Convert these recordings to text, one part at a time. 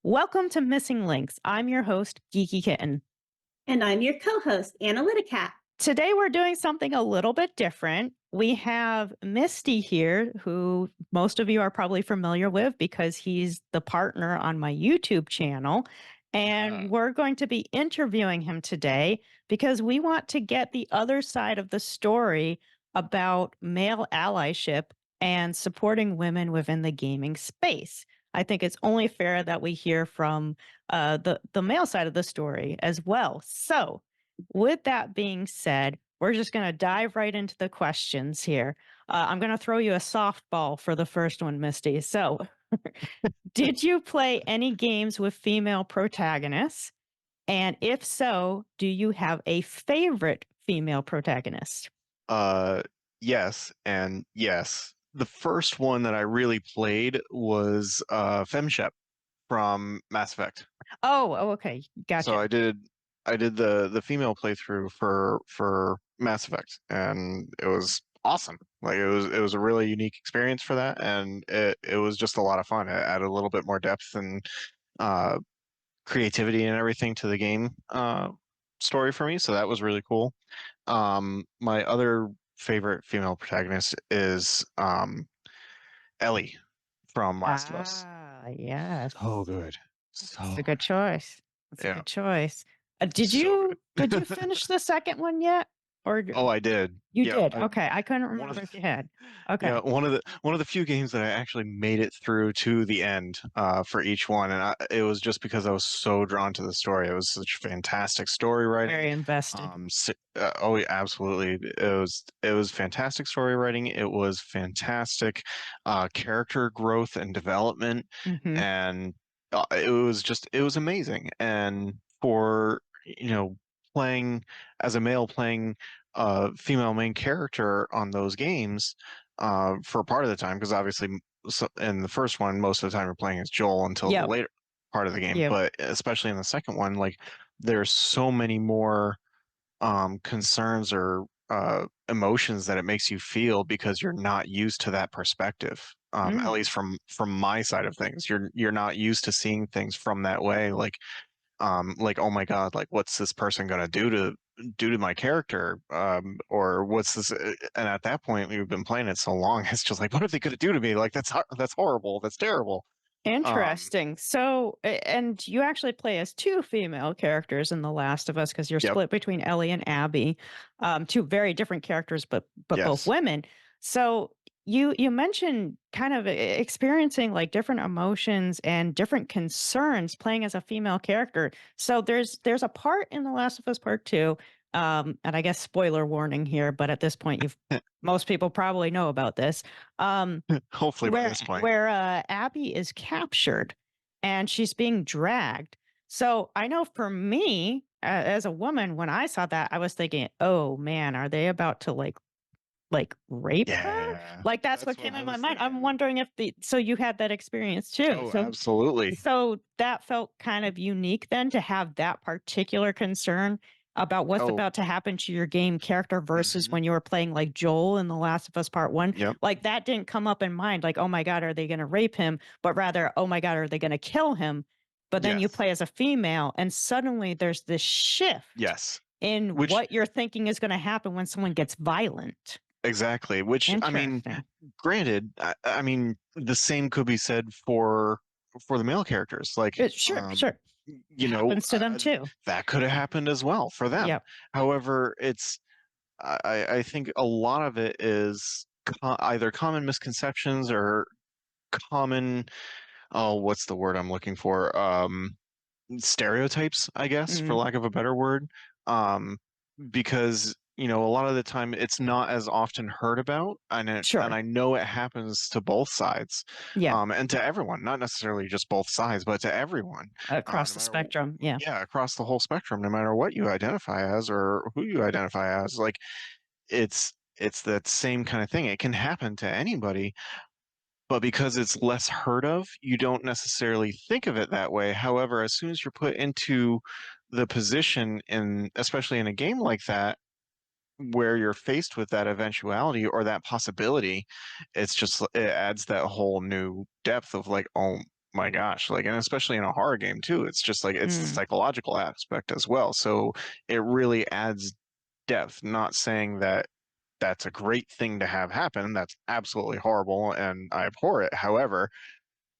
Welcome to Missing Links. I'm your host, Geeky Kitten. And I'm your co host, Analytica. Today we're doing something a little bit different. We have Misty here, who most of you are probably familiar with because he's the partner on my YouTube channel. And we're going to be interviewing him today because we want to get the other side of the story about male allyship and supporting women within the gaming space. I think it's only fair that we hear from the male side of the story as well. So, with that being said, we're just going to dive right into the questions here. I'm going to throw you a softball for the first one, Misty. So, did you play any games with female protagonists? And if so, do you have a favorite female protagonist? Uh, yes, and yes. The first one that I really played was FemShep from Mass Effect. Oh, okay. So Gotcha. I did the female playthrough for Mass Effect, and it was awesome. Like it was a really unique experience for that, and it was just a lot of fun. It added a little bit more depth and uh, creativity and everything to the game story for me. So that was really cool. My other favorite female protagonist is Ellie from Last of Us. Yes. So good. That's a So good choice. That's a yeah, good choice. Did so you good. finish the second one yet? Or Oh, I did. you Yeah, did? Okay, I couldn't one of remember the if you had. yeah Okay. one of the few games that I actually made it through to the end for each one, and it was just because I was so drawn to the story. It was such fantastic story writing. Very invested. Oh, yeah, absolutely. It was fantastic story writing. It was fantastic character growth and development, Mhm. and it was amazing. And for playing as a male playing a female main character on those games for part of the time, because obviously in the first one most of the time you're playing as Joel until the Yep, later part of the game, yep. but especially in the second one, like there's so many more concerns or emotions that it makes you feel because you're not used to that perspective. At Mm. least from my side of things, you're not used to seeing things from that way. Like oh my god, like what's this person gonna do to my character, or what's this, and at that point we've been playing it so long, it's just like what are they gonna do to me, like that's horrible, that's terrible. um Interesting. So, and you actually play as 2 female characters in The Last of Us because 'cause you're yep. split between Ellie and Abby, 2 very different characters, but both Yes. women. So, you mentioned kind of experiencing, like, different emotions and different concerns playing as a female character. So, there's a part in The Last of Us Part 2, and I guess spoiler warning here, but at this point, most people probably know about this. Um Hopefully by this point. Abby is captured and she's being dragged. So I know for me, as a woman, when I saw that, I was thinking, "Oh man, are they about to like rape her?" Yeah, Like that's what that's what came I in my was mind. I'm thinking. wondering if the so you had that experience too. Oh, So absolutely. so that felt kind of unique then to have that particular concern about what's Oh. about to happen to your game character versus Hmm. when you were playing like Joel in The Last of Us Part 1. Yep. Like that didn't come up in mind like, "Oh my god, are they going to rape him?" But rather, "Oh my god, are they going to kill him?" But then you Yes. play as a female and suddenly there's this shift Yes. in Which what you're thinking is going to happen when someone gets violent. exactly, which I mean, Interesting. granted, I mean the same could be said for the male characters, like Sure, sure. you know Happens to them too. that could have happened as well for them. Yep. However, I think a lot of it is either common misconceptions or common, oh, what's the word I'm looking for, stereotypes, I guess, for Mhm. lack of a better word. Um, because a lot of the time it's not as often heard about, and Sure. I know it happens to both sides, Yeah. and to everyone, not necessarily just both sides, but to everyone, Across no the matter spectrum, yeah. yeah, across the whole spectrum, no matter what you identify as or who you identify as. Like it's that same kind of thing. It can happen to anybody, but because it's less heard of, you don't necessarily think of it that way. However, as soon as you're put into the position in, especially in a game like that, where you're faced with that eventuality or that possibility, it adds that whole new depth of like, oh, my gosh, like, and especially in a horror game too, it's just like it's the Mm, psychological aspect as well. So it really adds depth. Not saying that that's a great thing to have happen. That's absolutely horrible and I abhor it. However,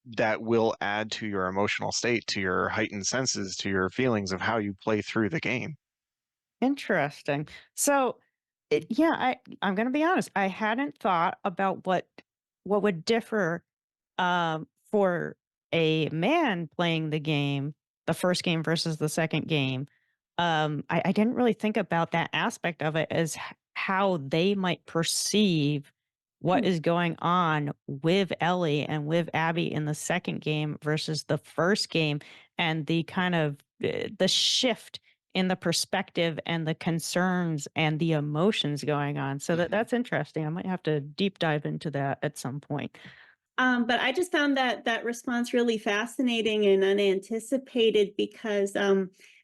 that will add to your emotional state, to your heightened senses, to your feelings of how you play through the game. interesting. So, yeah, I'm going to be honest. I hadn't thought about what would differ for a man playing the game, the first game versus the second game. I didn't really think about that aspect of it as how they might perceive what Hmm. is going on with Ellie and with Abby in the second game versus the first game, and the kind of the shift in the perspective and the concerns and the emotions going on. So Mhm. that's interesting. I might have to deep dive into that at some point. But I just found that response really fascinating and unanticipated because,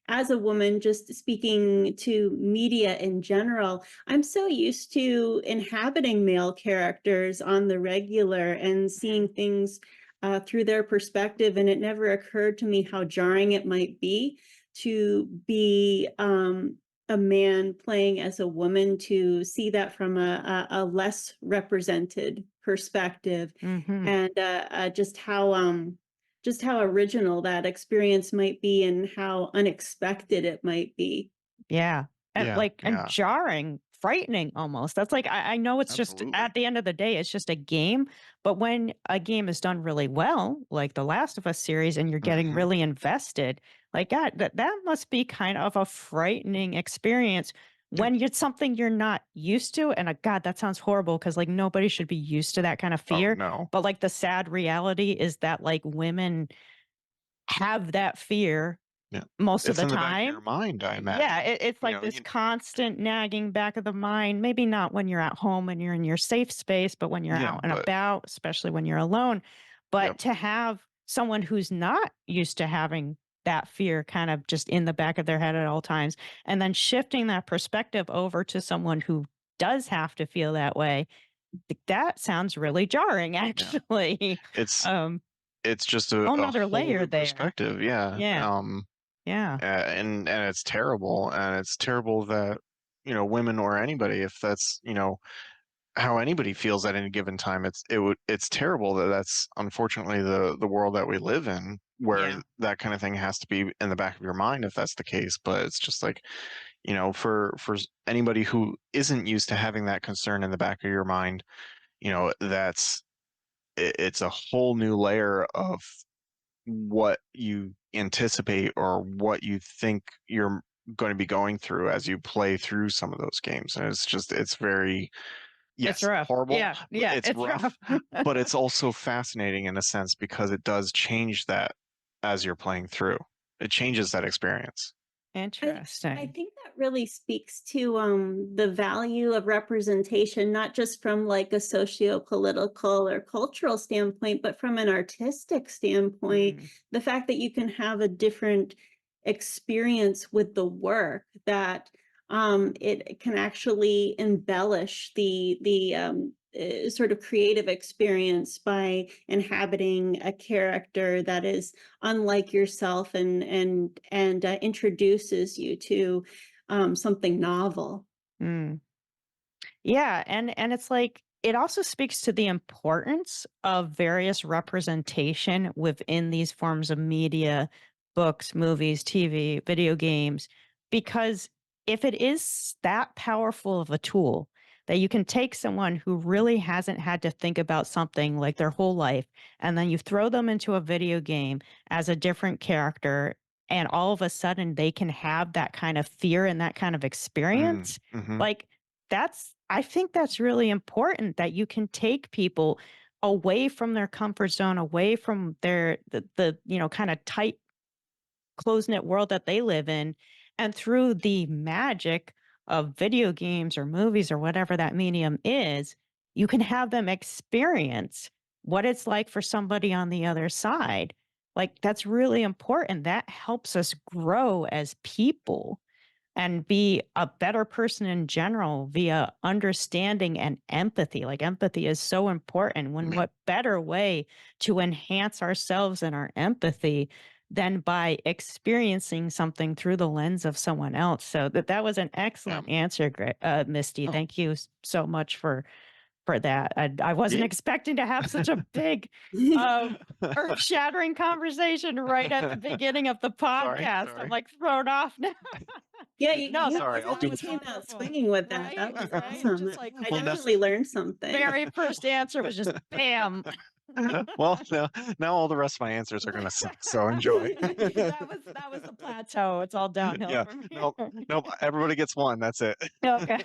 as a woman, just speaking to media in general, I'm so used to inhabiting male characters on the regular and seeing things through their perspective, and it never occurred to me how jarring it might be to be a man playing as a woman, to see that from a less represented perspective, Mm-hmm. and just how original that experience might be and how unexpected it might be. Yeah. And Yeah, like and yeah, jarring, frightening almost. That's like I know it's just absolutely. at the end of the day, it's just a game. But when a game is done really well, like the Last of Us series, and you're getting Hmm. really invested, like God, that must be kind of a frightening experience Yeah. when it's something you're not used to. And God, that sounds horrible because like nobody should be used to that kind of Oh fear. no. But like the sad reality is that like women have that fear Yeah. most of It's the in the back of your time. mind, I Yeah, imagine. it's You like know, this you constant nagging back of the mind, maybe not when you're at home and you're in your safe space, but when you're yeah, out and but about, especially when you're alone. yep. But to have someone who's not used to having that fear kind of just in the back of their head at all times, and then shifting that perspective over to someone who does have to feel that way, that sounds really jarring, Yeah. actually. It's um, it's just whole a nother whole layer new there. perspective, yeah. Yeah, yeah, And it's terrible, and it's terrible that, women or anybody, if that's, how anybody feels at any given time, it's terrible that that's unfortunately the world that we live in, where yeah. that kind of thing has to be in the back of your mind if that's the case. But it's just like, anybody who isn't used to having that concern in the back of your mind, that's it's a whole new layer of what you anticipate or what you think you're going to be going through as you play through some of those games. And it's very, It's yes, rough. horrible. Yeah, yeah, It's it's rough, rough. but it's also fascinating in a sense because it does change that as you're playing through. It changes that experience. I I Interesting. think that really speaks to the value of representation, not just from like a socio-political or cultural standpoint, but from an artistic standpoint. Mm, The fact that you can have a different experience with the work, that it can actually embellish the sort of creative experience by inhabiting a character that is unlike yourself, and introduces you to something novel. mm. Yeah, and it's like it also speaks to the importance of various representation within these forms of media, books, movies, TV, video games, because if it is that powerful of a tool that you can take someone who really hasn't had to think about something like their whole life, and then you throw them into a video game as a different character, and all of a sudden they can have that kind of fear and that kind of Mm, experience, hmm. like I think that's really important that you can take people away from their comfort zone, away from the kind of tight, close knit world that they live in. And through the magic of video games or movies or whatever that medium is, you can have them experience what it's like for somebody on the other side. Like, that's really important. That helps us grow as people. and be a better person in general via understanding and empathy. Like empathy is so important. When what better way to enhance ourselves and our empathy than by experiencing something through the lens of someone else? So that was an Yeah. excellent answer, Misty. Oh, Thank you so much for that. I wasn't yeah. expecting to have such a big, uh, earth-shattering conversation right at the beginning of the Sorry, podcast. I'm, sorry. like, thrown off now. Yeah, No, that Sorry, was I'll that do you was came out wonderful. swinging with that. That Right? was Right? awesome. Just like I well, now, definitely learned something. very first answer was just bam. well, now all the rest of my answers are gonna suck. So enjoy. That was the plateau. It's all downhill Yeah. from Nope. here. Nope. Everybody gets one. That's it. Okay.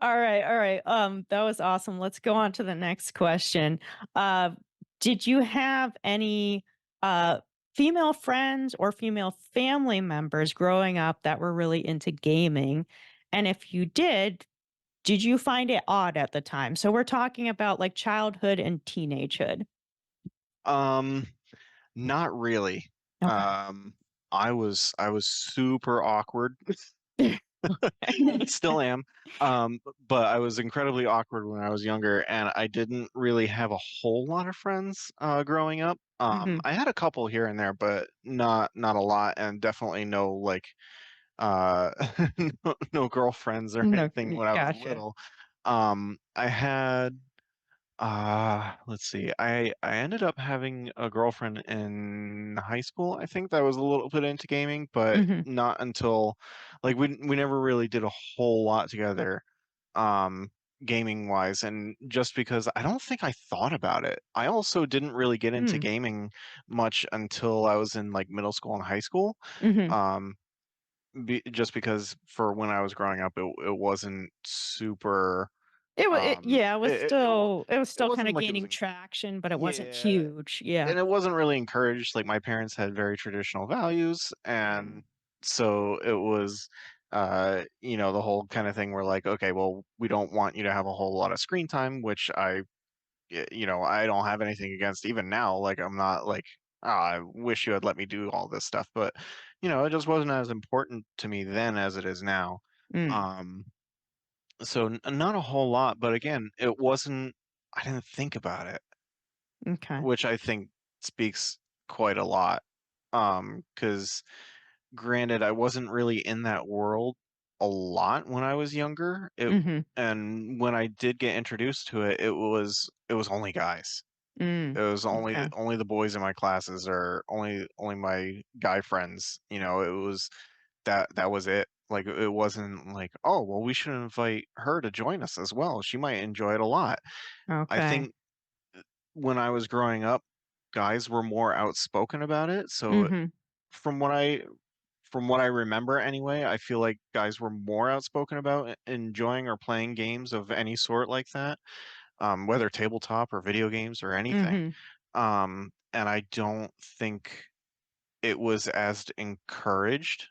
All right, all right. That was awesome. Let's go on to the next question. Uh, did you have any uh female friends or female family members growing up that were really into gaming? And if you did you find it odd at the time? So we're talking about like childhood and teenagehood. Um, Not really. Okay. Um, I was super awkward. Still am. But I was incredibly awkward when I was younger, and I didn't really have a whole lot of friends growing up. Hmm. I had a couple here and there, but not a lot, and definitely no like uh no girlfriends or No, anything when I was gotcha. little. I had let's see. I ended up having a girlfriend in high school. I think that was a little bit into gaming, but Hmm. not until like we never really did a whole lot together, um, gaming wise. And just because I don't think I thought about it. I also didn't really get into Mm. gaming much until I was in like middle school and high school. Hmm. Um, just because for when I was growing up, it wasn't super. Yeah, it was It still kind wasn't of like it was gaining traction, but it wasn't yeah, huge. Yeah. and it wasn't really encouraged. Like my parents had very traditional values, and so it was, the whole kind of thing where like, okay, well, we don't want you to have a whole lot of screen time, which I don't have anything against even now. Like I'm not like, oh, I wish you had let me do all this stuff, but it just wasn't as important to me then as it is now. Mm, Um, so not a whole lot, but again, it wasn't. I didn't think about it, okay. which I think speaks quite a lot. Because granted, I wasn't really in that world a lot when I was younger. Mhm. And when I did get introduced to it, it was only guys. Mm, It was only okay. only the boys in my classes or only my guy friends. It was that was it. Like it wasn't like, oh well, we should invite her to join us as well. She might enjoy it a lot. I Okay. think when I was growing up, guys were more outspoken about it. So Mhm. from what I from what I remember anyway, I feel like guys were more outspoken about enjoying or playing games of any sort like that, whether tabletop or video games or anything. Mhm. And I don't think it was as encouraged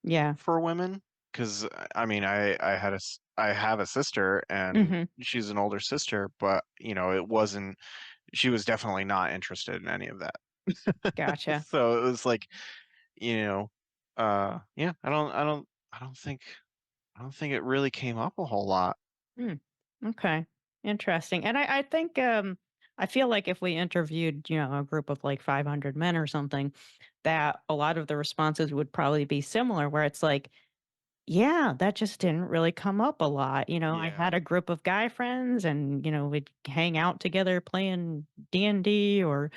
Yeah. for women because I mean I have a sister and Mhm. she's an older sister, but it wasn't. She was definitely not interested in any of that. Gotcha. So it was like, you know, yeah, I don't think it really came up a whole lot. Mm, okay. Interesting. And I think I feel like if we interviewed, a group of like 500 men or something, that a lot of the responses would probably be similar where it's like, yeah, that just didn't really come up a lot. I Yeah. had a group of guy friends and, we'd hang out together playing D&D or,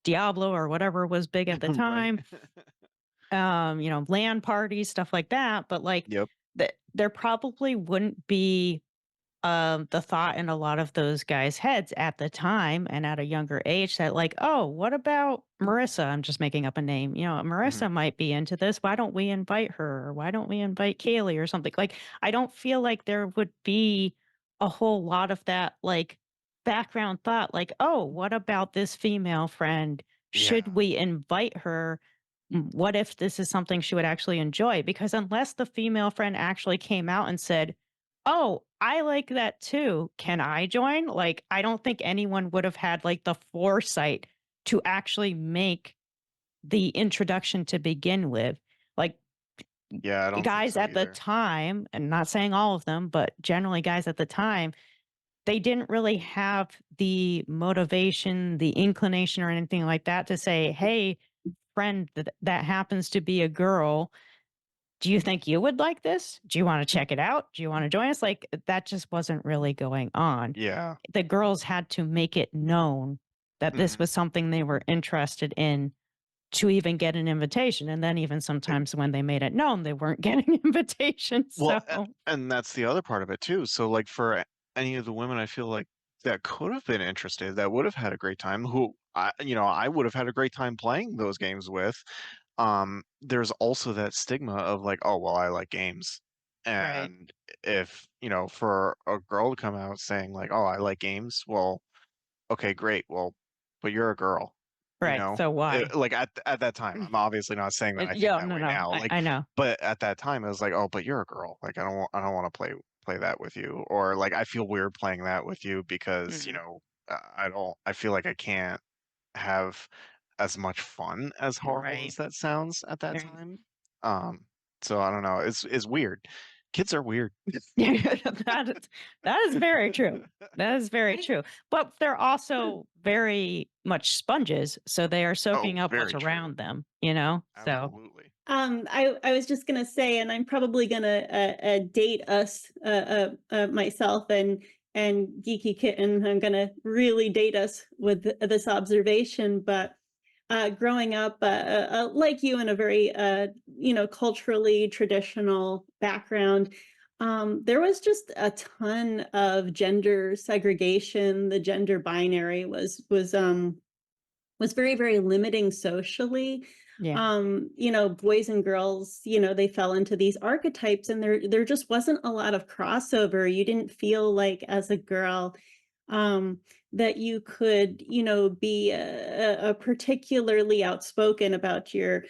Diablo or whatever was big at the Right. time. LAN parties, stuff like that. But like Yep. there probably wouldn't be the thought in a lot of those guys' heads at the time and at a younger age that like, oh, what about Marissa? I'm just making up a name. Mhm. Marissa might be into this. Why don't we invite her? Or why don't we invite Kaylee or something? Like, I don't feel like there would be a whole lot of that like background thought, like, oh, what about this female friend? Should Yeah. we invite her? What if this is something she would actually enjoy? Because unless the female friend actually came out and said, "Oh, I like that too. Can I join?" Like, I don't think anyone would have had like the foresight to actually make the introduction to begin with. Like, Yeah, I don't think guys so at the either. time, and not saying all of them, but generally guys at the time, they didn't really have the motivation, the inclination, or anything like that to say, "Hey, friend that happens to be a girl, do you think you would like this? Do you want to check it out? Do you want to join us?" Like that just wasn't really going on. Yeah. The girls had to make it known that this Mhm. was something they were interested in to even get an invitation. And then even sometimes when they made it known, they weren't getting invitations. Well, So and that's the other part of it too. So, like, for any of the women, I feel like that could have been interested, that would have had a great time, who I would have had a great time playing those games with. There's also that stigma of like, oh, well, I like games. right, And if, for a girl to come out saying like, oh, I like games, well, okay, great. Well, but you're a girl, you right. know? So why? Like at that time, I'm obviously not saying that I think Yeah, that no, way no, now. Like, I know. but at that time, it was like, oh, but you're a girl. Like, I don't want to play that with you, or like, I feel weird playing that with you because Mm, I feel like I can't have as much fun, as horrible right. as that sounds at that Right. time. Um, so I don't know. It's weird. Kids are weird. Yeah, that is very true. That is very I true. But they're also very much sponges, so they are Oh, soaking up what's very true. around them, you know? So Absolutely. I was just gonna say, and I'm probably gonna date us myself and Geeky Kitten. I'm gonna really date us with this observation, but growing up like you in a very culturally traditional background, there was just a ton of gender segregation. The gender binary was very, very limiting socially. yeah. Boys and girls, they fell into these archetypes and there just wasn't a lot of crossover. You didn't feel like as a girl um that you could, be a particularly outspoken about your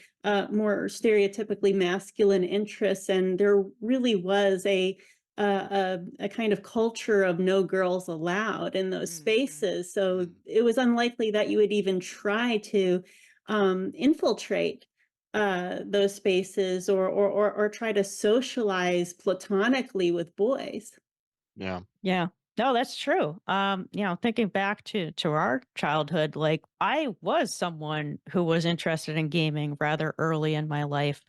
more stereotypically masculine interests, and there really was a kind of culture of no girls allowed in those Mhm. spaces. So Mm, it was unlikely that you would even try to infiltrate those spaces or try to socialize platonically with boys. yeah. Yeah. No, that's true. Thinking back to our childhood, like I was someone who was interested in gaming rather early in my life.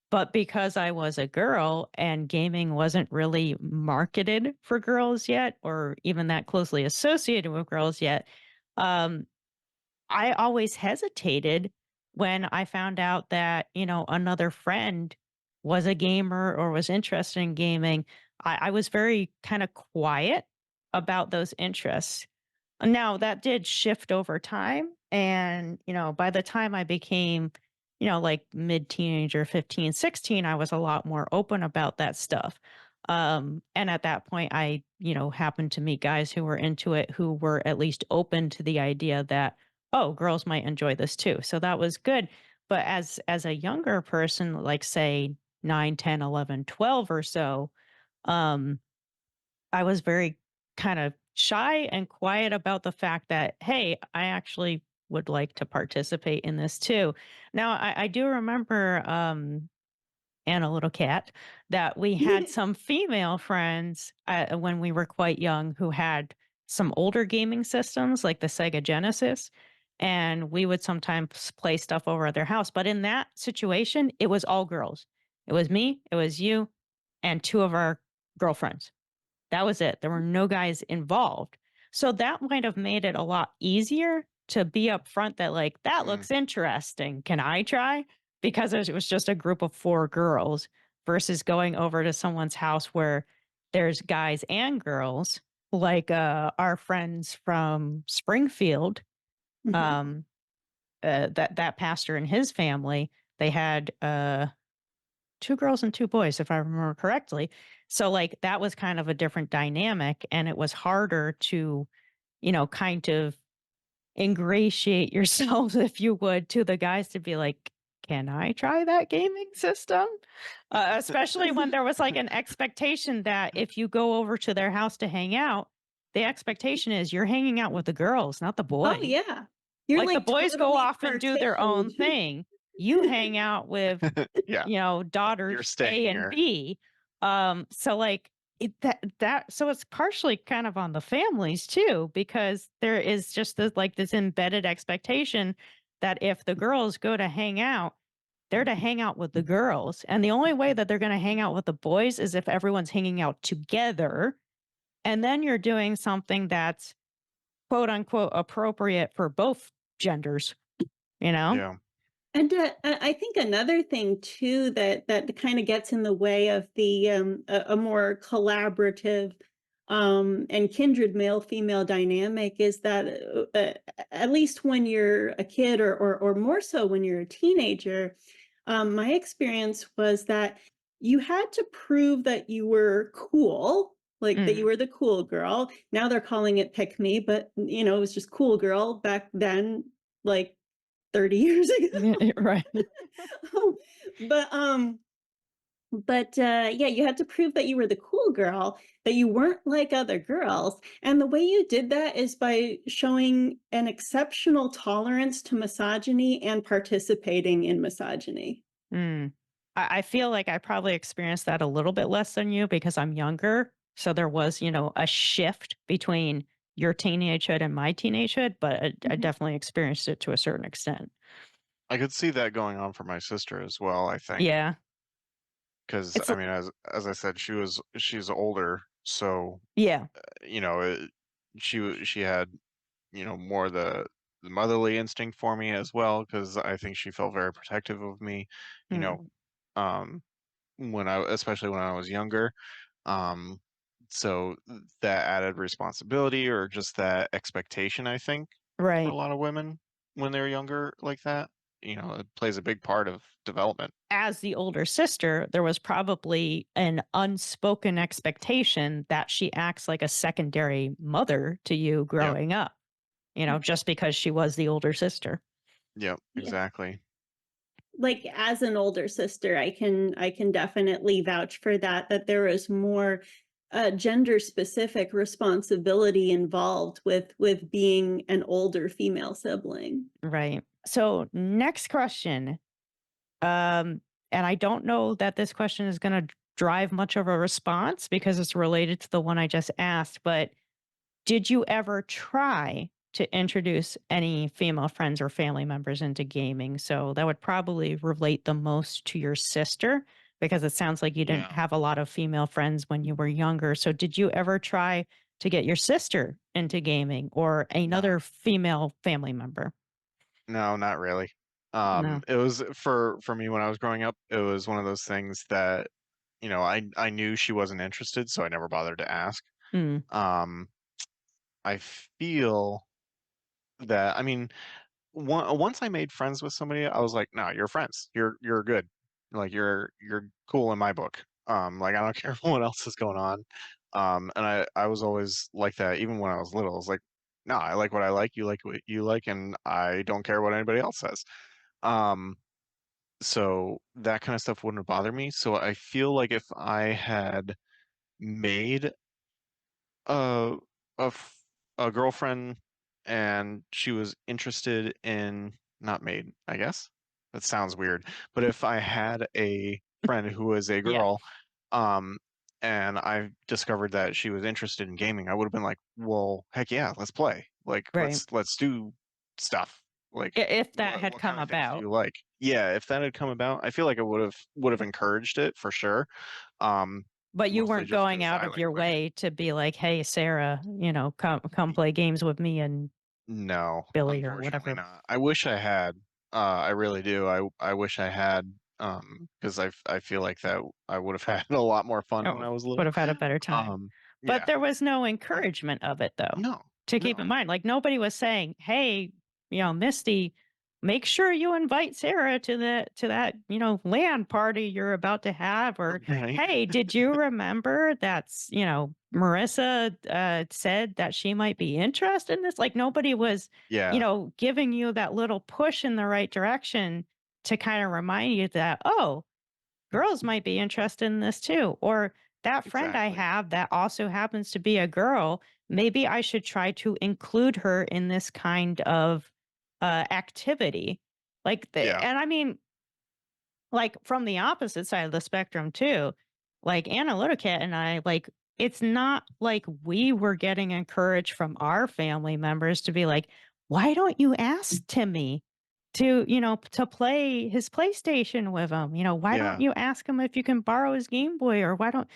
But because I was a girl and gaming wasn't really marketed for girls yet, or even that closely associated with girls yet, um, I always hesitated when I found out that, another friend was a gamer or was interested in gaming. I was very kind of quiet about those interests. Now that did shift over time. And, by the time I became, like mid teenager, 15, 16, I was a lot more open about that stuff. And at that point, I, happened to meet guys who were into it, who were at least open to the idea that, oh, girls might enjoy this too. So that was good. But as a younger person, like say 9, 10, 11, 12 or so, um, I was very kind of shy and quiet about the fact that, hey, I actually would like to participate in this too. Now, I do remember, Anna Little Cat, that we had some female friends when we were quite young who had some older gaming systems like the Sega Genesis. And we would sometimes play stuff over at their house. But in that situation, it was all girls. It was me, it was you, and two of our girlfriends. That was it. There were no guys involved. So that might have made it a lot easier to be upfront that, like, that Mm, looks interesting. Can I try? Because it was just a group of four girls versus going over to someone's house where there's guys and girls, like our friends from Springfield, Mhm. um, that pastor and his family, they had 2 girls and 2 boys, if I remember correctly. So, like, that was kind of a different dynamic, and it was harder to, kind of ingratiate yourself, if you would, to the guys to be like, "Can I try that gaming system?" Especially when there was, like, an expectation that if you go over to their house to hang out, the expectation is you're hanging out with the girls, not the Oh boys. yeah. You're Like, the like boys go totally off and do their partitioned. own thing. you hang out with, Yeah, you're daughters staying A and here. B. So like so it's partially kind of on the families too, because there is just this embedded expectation that if the girls go to hang out, they're to hang out with the girls. And the only way that they're going to hang out with the boys is if everyone's hanging out together. And then you're doing something that's quote unquote appropriate for both genders, you know? Yeah, And I think another thing too that kind of gets in the way of the a more collaborative and kindred male female dynamic is that at least when you're a kid or more so when you're a teenager, my experience was that you had to prove that you were cool. Like that you Mm. were the cool girl. Now they're calling it pick me, but it was just cool girl back then, like 30 years ago. Right. But, yeah, you had to prove that you were the cool girl, that you weren't like other girls, and the way you did that is by showing an exceptional tolerance to misogyny and participating in misogyny. Mm. I feel like I probably experienced that a little bit less than you because I'm younger. So there was, a shift between your teenagehood and my teenagehood, but I Mhm. definitely experienced it to a certain extent. I could see that going on for my sister as well, I think. Yeah. Because It's I mean, as I said, she's older, so yeah. you know, she had more the motherly instinct for me as well, because I think she felt very protective of me, you Mm. know, um, especially when I was younger. Um, so that added responsibility or just that expectation, I think, for a Right. lot of women when they're younger like that, it plays a big part of development. As the older sister, there was probably an unspoken expectation that she acts like a secondary mother to you Yep. growing up, just because she was the older sister. Yep. Yeah. Exactly. Like, as an older sister, I can definitely vouch for that there is more, gender-specific responsibility involved with being an older female sibling. Right. So, next question. Um, and I don't know that this question is going to drive much of a response because it's related to the one I just asked, but did you ever try to introduce any female friends or family members into gaming? So that would probably relate the most to your sister because it sounds like you didn't Yeah. have a lot of female friends when you were younger. So did you ever try to get your sister into gaming or No. another female family member? No, not really. No. It was for me when I was growing up, it was one of those things that, I knew she wasn't interested, so I never bothered to ask. Mm, Um, I feel that, I mean, once I made friends with somebody, I was like, "No, you're friends. You're good. Like you're cool in my book. Like I don't care what else is going on." And I was always like that, even when I was little. I was like, "No, I like what I like. You like what you like, and I don't care what anybody else says." Um, so that kind of stuff wouldn't have bothered me. So I feel like if I had made a a f- a girlfriend and she was interested in not made, I guess. That sounds weird. But if I had a friend who was a yeah. girl, um, and I discovered that she was interested in gaming, I would have been like, "Well, heck yeah, let's play. Like, Right. let's do stuff. Like, If that what had what come kind of things do about. you like?" Yeah, if that had come about, I feel like I would have encouraged it for sure. Um, But you Mostly weren't just going because out I of like your women. way to be like, "Hey, Sarah, come play games with me and No, Billy," or unfortunately whatever. not. I wish I had. I really do. I wish I had. Because I feel like that I would have had a lot more fun when Oh, I was would little. have had a better time. Um, But yeah. there was no I, encouragement of it, though, no, to keep in no. mind. Like, nobody was saying, "Hey, Misty, make sure you invite Sarah to that, LAN party you're about to have," or, Right? "Hey, did you remember that's, Marissa, said that she might be interested in this?" Like, nobody was, Yeah. giving you that little push in the right direction to kinda remind you that, "Oh, girls might be interested in this too." Or that friend I Exactly. have that also happens to be a girl, maybe I should try to include her in this kind of activity. Yeah. And I mean, like from the opposite side of the spectrum too. Like Analyticat and I, like, it's not like we were getting encouraged from our family members to be like, why don't you ask Timmy to, to play his PlayStation with him? Why don't Yeah. you ask him if you can borrow his Game Boy, or why don't,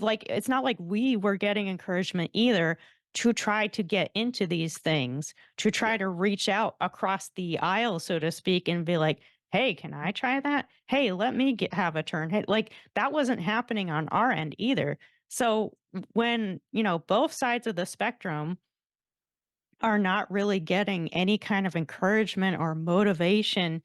like, it's not like we were getting encouragement either to try to get into these things, to try Yeah. to reach out across the aisle, so to speak, and be like, "Hey, can I try that? Hey, let me have a turn." Hey, like that wasn't happening on our end either. So when, both sides of the spectrum are not really getting any kind of encouragement or motivation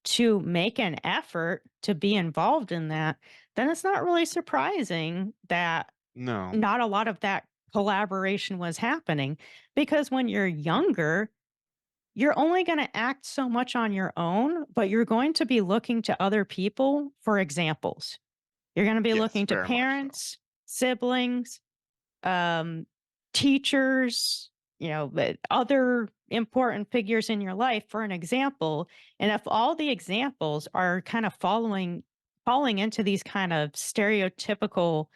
to make an effort to be involved in that, then it's not really surprising that No. not a lot of that collaboration was happening, because when you're younger, you're only going to act so much on your own, but you're going to be looking to other people for examples. You're going to be Yes, looking to very much so. parents, siblings, um, teachers, but other important figures in your life for an example. And if all the examples are kind of falling into these kind of stereotypical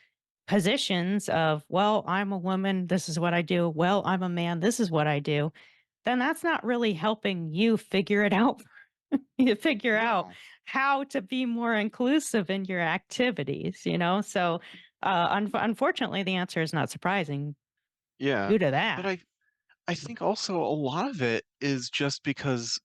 positions of, well, I'm a woman, this is what I do. Well, I'm a man, this is what I do, then that's not really helping you figure it out. You figure out No. how to be more inclusive in your activities, So, unfortunately, the answer is not surprising Yeah. due to But that. I think also a lot of it is just because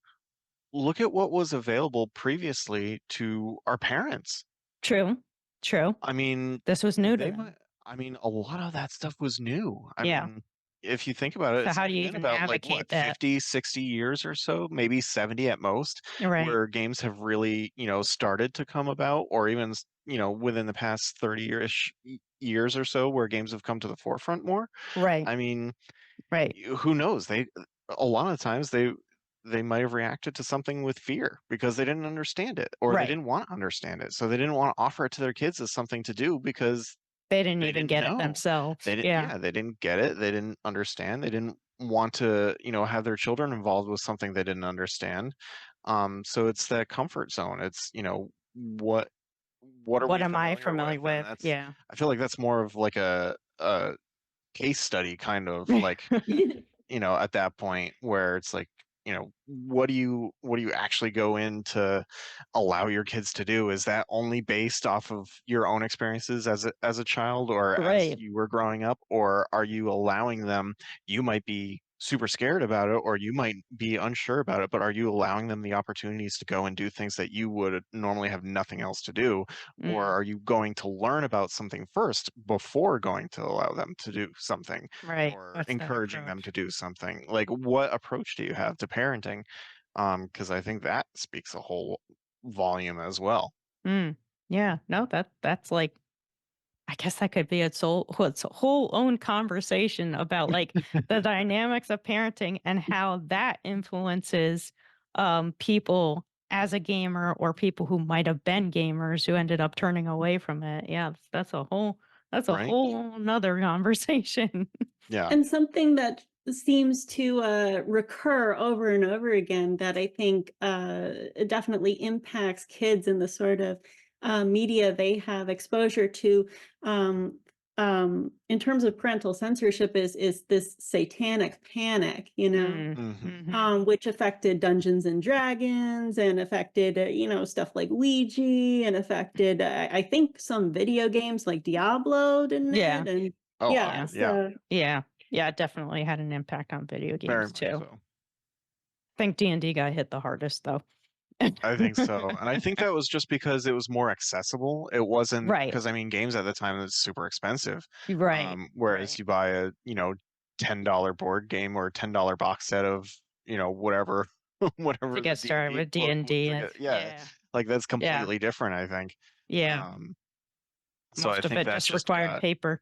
look at what was available previously to our parents. True. True. I mean, This was new to they them. might I mean, a lot of that stuff was new. I Yeah. mean, if you think about it, So it's how do only you been even about like what, navigate that? 50, 60 years or so, maybe 70 at most, Right. where games have really, started to come about, or even, within the past 30-ish years or so, where games have come to the forefront more. Right. I mean, Right. who knows? A lot of times they might have reacted to something with fear because they didn't understand it or they Right. didn't want to understand it. So they didn't want to offer it to their kids as something to do because They didn't they even didn't get it know. themselves. They didn't Yeah. yeah, they didn't get it. They didn't understand. They didn't want to, have their children involved with something they didn't understand. So it's that comfort zone. It's, what are What we am I familiar with? familiar And with? that's Yeah. I feel like that's more of like a case study kind of like at that point where it's like, what do you actually go in to allow your kids to do? Is that only based off of your own experiences as a child or as Right. you were growing up, or are you allowing them, you might be super scared about it or you might be unsure about it, but are you allowing them the opportunities to go and do things that you would normally have nothing else to do? Or Mm, are you going to learn about something first before going to allow them to do something right. or What's that encouraging them to approach? do something? Like, what approach do you have to parenting? Because I think that speaks a whole volume as well. Mm. Yeah. No, that's like, I guess that could be its whole own conversation about like the dynamics of parenting and how that influences people as a gamer, or people who might have been gamers who ended up turning away from it. Yeah, that's a Right? whole another conversation. Yeah. And something that seems to recur over and over again that I think definitely impacts kids and the sort of media they have exposure to um, in terms of parental censorship is this satanic panic, Mm, Hmm. mhm. which affected Dungeons and Dragons and affected, stuff like Ouija and affected, I think some video games like Diablo, didn't Yeah, it? And Oh, yeah, yeah, yeah, so yeah, yeah. It definitely had an impact on video very games much too. so. I think D&D got hit the hardest though. I think so. And I think that was just because it was more accessible. It wasn't Right, because I mean games at the time was super expensive. right, Whereas right. you buy a, $10 board game or a $10 box set of, whatever To whatever the get started D&D with book D&D, to and get, yeah, yeah, like that's yeah, completely different, I think. yeah. Um, so I Most of think it that just just required got paper.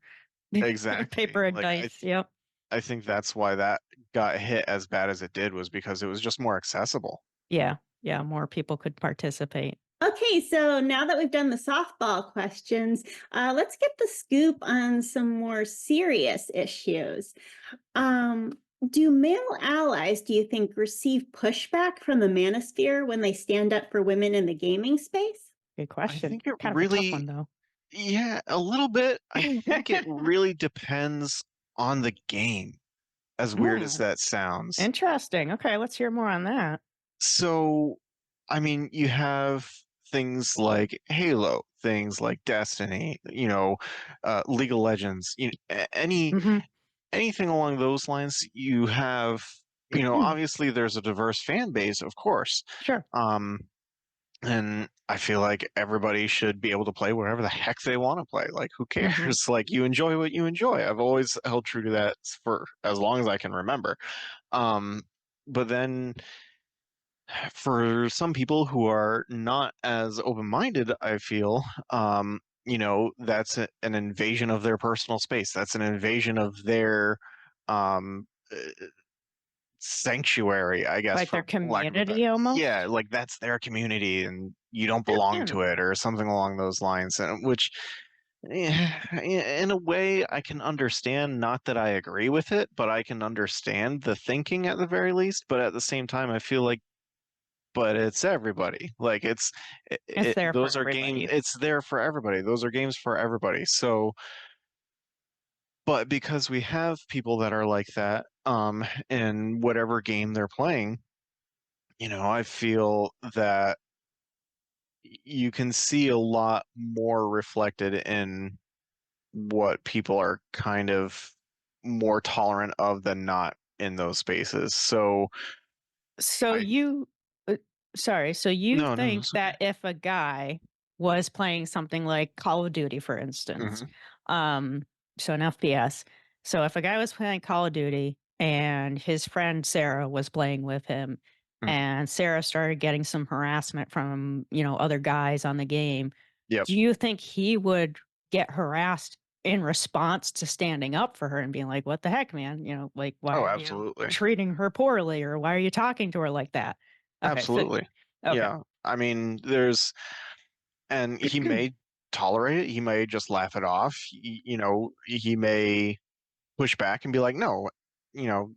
exactly Paper and like dice, yep. I think that's why that got hit as bad as it did was because it was just more accessible. Yeah, yeah, more people could participate. okay, so now that we've done the softball questions, let's get the scoop on some more serious issues. Um, do male allies, do you think, receive pushback from the manosphere when they stand up for women in the gaming space? Good I question. think it Kind of a tough one really, though. yeah, a little bit. I think it really depends on the game, as weird as Hmm, that sounds. interesting. Okay, let's hear more on that. So, I mean, you have things like Halo, things like Destiny, League of Legends, Hmm. anything along those lines. You have, obviously there's a diverse fan base, of course. Sure. Um, and I feel like everybody should be able to play whatever the heck they want to play. Like, who Hmm. cares? Like, you enjoy what you enjoy. I've always held true to that for as long as I can remember. Um, but then for some people who are not as open-minded, I feel, that's an invasion of their personal space. That's an invasion of their um, uh, sanctuary, I guess, Like for their lack of a better. community almost. Yeah, like that's their community, and you don't belong to it, or something along those lines. And which, in a way, I can understand. Not that I agree with it, but I can understand the thinking at the very least. But at the same time, I feel like but it's everybody. Like It's there for those are games. everybody. It's there for everybody. Those are games for everybody. So, but because we have people that are like that, in whatever game they're playing, I feel that you can see a lot more reflected in what people are kind of more tolerant of than not in those spaces. So So I you, uh, sorry, so you no, no, think it's okay. that if a guy was playing something like Call of Duty, for instance, Hmm. um, so an FPS, so if a guy was playing Call of Duty and his friend Sarah was playing with him, Hmm. and Sarah started getting some harassment from, other guys on the game, Yep. do you think he would get harassed in response to standing up for her and being like, "What the heck, man?" Like, "Why Oh, are you absolutely. treating her poorly, or why are you talking to her like that?" Okay, so Absolutely. okay. Yeah. I mean, and he may tolerate it. He may just laugh it off. He may push back and be like, no, you know,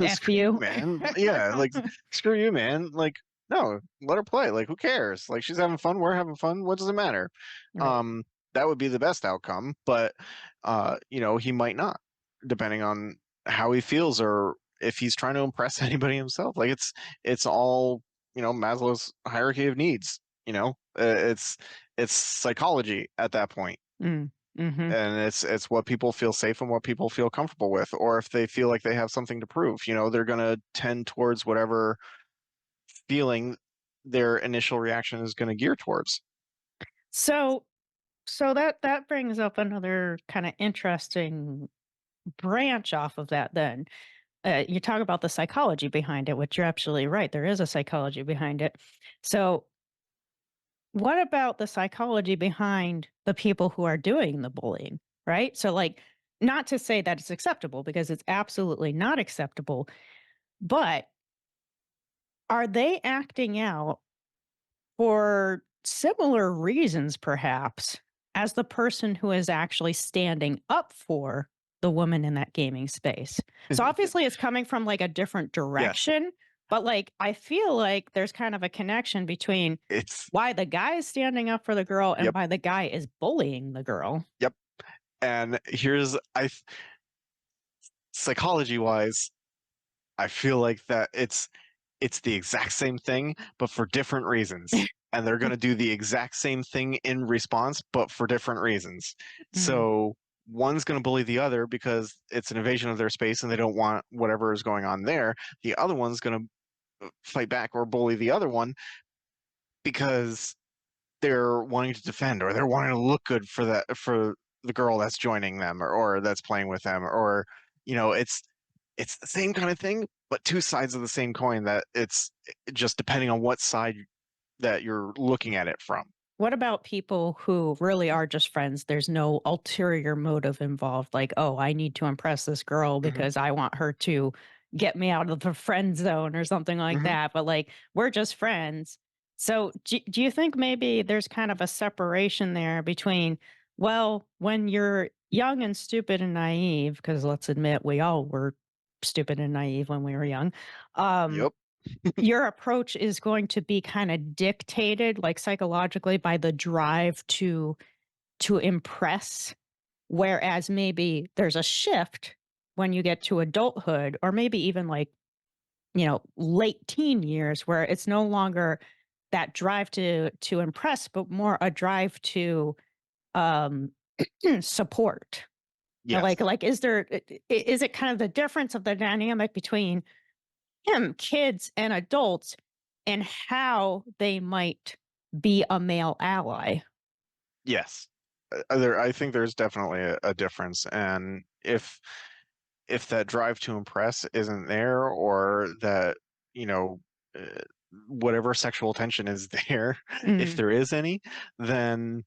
F screw you, you. man. Yeah. Like, screw you, man. Like, no, let her play. Like, who cares? Like, she's having fun. We're having fun. What does it matter? Right. Um, that would be the best outcome, but, he might not, depending on how he feels or if he's trying to impress anybody himself. Like, it's all, Maslow's hierarchy of needs, it's psychology at that point, Mm, mhm. and it's what people feel safe and what people feel comfortable with, or if they feel like they have something to prove, they're going to tend towards whatever feeling their initial reaction is going to gear towards. So that brings up another kinda interesting branch off of that then. You talk about the psychology behind it, which you're absolutely right, there is a psychology behind it. So, what about the psychology behind the people who are doing the bullying, right? So, like, not to say that it's acceptable because it's absolutely not acceptable, but are they acting out for similar reasons, perhaps, as the person who is actually standing up for the woman in that gaming space? So obviously, it's coming from like a different Yes, direction, but like I feel like there's kind of a connection between it's why the guy is standing up for the girl and yep, why the guy is bullying the girl. yep. And here's psychology wise, I feel like that it's the exact same thing, but for different reasons. And they're going to do the exact same thing in response, but for different reasons. Mm. So one's going to bully the other because it's an invasion of their space and they don't want whatever is going on there. The other one's going to fight back or bully the other one because they're wanting to defend or they're wanting to look good for the girl that's joining them or that's playing with them, or it's the same kind of thing, but two sides of the same coin, that it's just depending on what side that you're looking at it from. What about people who really are just friends? There's no ulterior motive involved, like, "Oh, I need to impress this girl Hmm. because I want her to get me out of the friend zone," or something like Hmm. that, but, like, we're just friends. So, do you think maybe there's kind of a separation there between, well, when you're young and stupid and naive, because let's admit we all were stupid and naive when we were young, um, Yep. your approach is going to be kind of dictated like psychologically by the drive to impress, whereas maybe there's a shift when you get to adulthood or maybe even like, late teen years where it's no longer that drive to impress, but more a drive to um support. Yes. Like is it kind of the difference of the dynamic between him, kids and adults, and how they might be a male ally? Yes. I think there's definitely a difference, and if that drive to impress isn't there, or that you know uh, whatever sexual tension is there, if Mm. there is any, then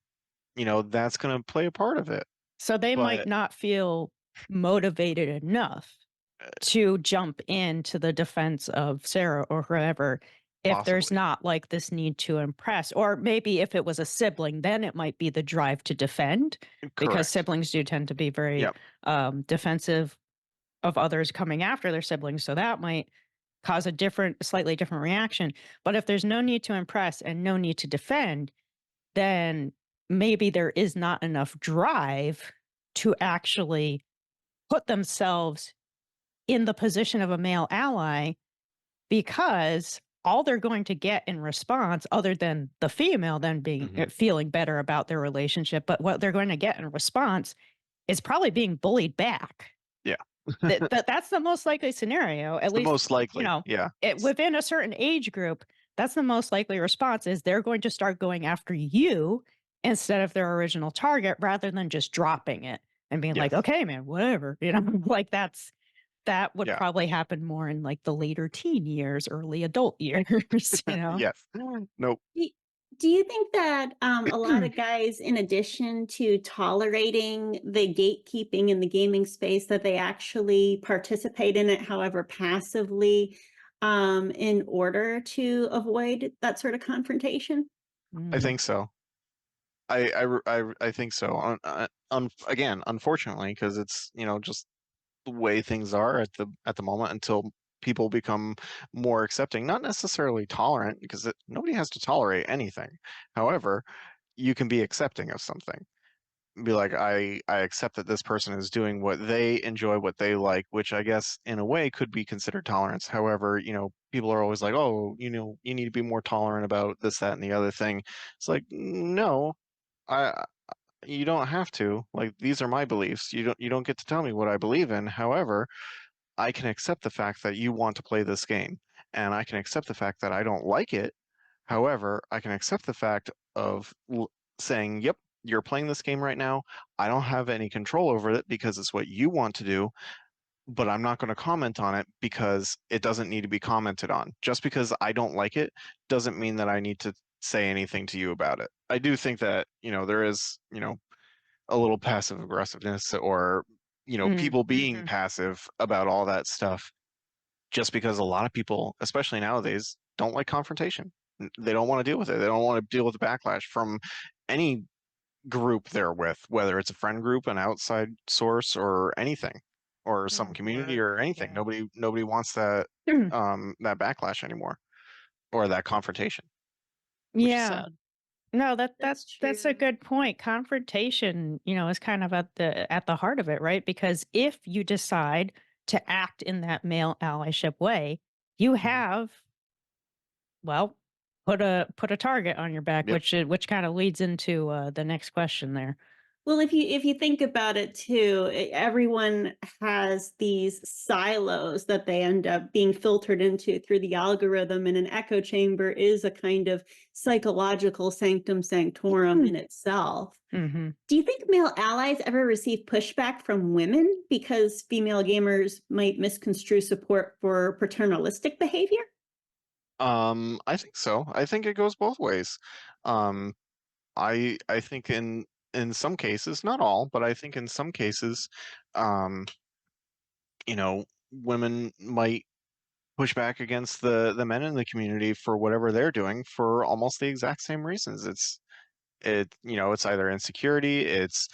that's going to play a part of it. So they might But not feel motivated enough to jump into the defense of Sarah or whoever if there's possibly. not like this need to impress. Or maybe if it was a sibling, then it might be the drive to defend because Correct. siblings do tend to be very Yep. defensive of others coming after their siblings. So that might cause a slightly different reaction. But if there's no need to impress and no need to defend, then maybe there is not enough drive to actually put themselves in the position of a male ally because all they're going to get in response, other than the female then being Hmm. feeling better about their relationship, but what they're going to get in response is probably being bullied back. Yeah. That's the most likely scenario, at It's the least, most likely. Yeah. within a certain age group, that's the most likely response is they're going to start going after you instead of their original target rather than just dropping it and being like, Yes. "Okay, man, whatever." Like that would Yeah. probably happen more in like the later teen years, early adult years, you know? Yes. Nope. Do do you think that a lot of guys, in addition to tolerating the gatekeeping in the gaming space, that they actually participate in it, however passively, in order to avoid that sort of confrontation? I Mm, think so. I think so. Again, unfortunately, because it's just the way things are at the moment until people become more accepting, not necessarily tolerant, because nobody has to tolerate anything. However, you can be accepting of something. Be like, I accept that this person is doing what they enjoy, what they like, which I guess in a way could be considered tolerance. However, people are always like, oh, you need to be more tolerant about this, that, and the other thing. It's like, no, I you don't have to. Like, these are my beliefs. You don't get to tell me what I believe in. However, I can accept the fact that you want to play this game, and I can accept the fact that I don't like it. However, I can accept the fact of saying, "Yep, you're playing this game right now. I don't have any control over it because it's what you want to do, but I'm not going to comment on it because it doesn't need to be commented on. Just because I don't like it doesn't mean that I need to say anything to you about it." I do think that, there is, a little passive aggressiveness, or mm, people being mhm. passive about all that stuff, just because a lot of people, especially nowadays, don't like confrontation. They don't want to deal with it. They don't want to deal with the backlash from any group they're with, whether it's a friend group, an outside source, or anything, or some Mm, community, work, or anything. yeah. Nobody wants that backlash anymore, or that confrontation, which is Yeah. sad. No, That's that's a true. good point. Confrontation, is kind of at the heart of it, right? Because if you decide to act in that male allyship way, you Hmm. have, well, put a target on your back, Yep. which kind of leads into the next question there. Well, if you think about it too, everyone has these silos that they end up being filtered into through the algorithm, and an echo chamber is a kind of psychological sanctum sanctorum in itself. Mm-hmm. Do you think male allies ever receive pushback from women because female gamers might misconstrue support for paternalistic behavior? I think so. I think it goes both ways. Um, I think in some cases, not all, but I think in some cases, um, women might push back against the men in the community for whatever they're doing for almost the exact same reasons. It's either insecurity, it's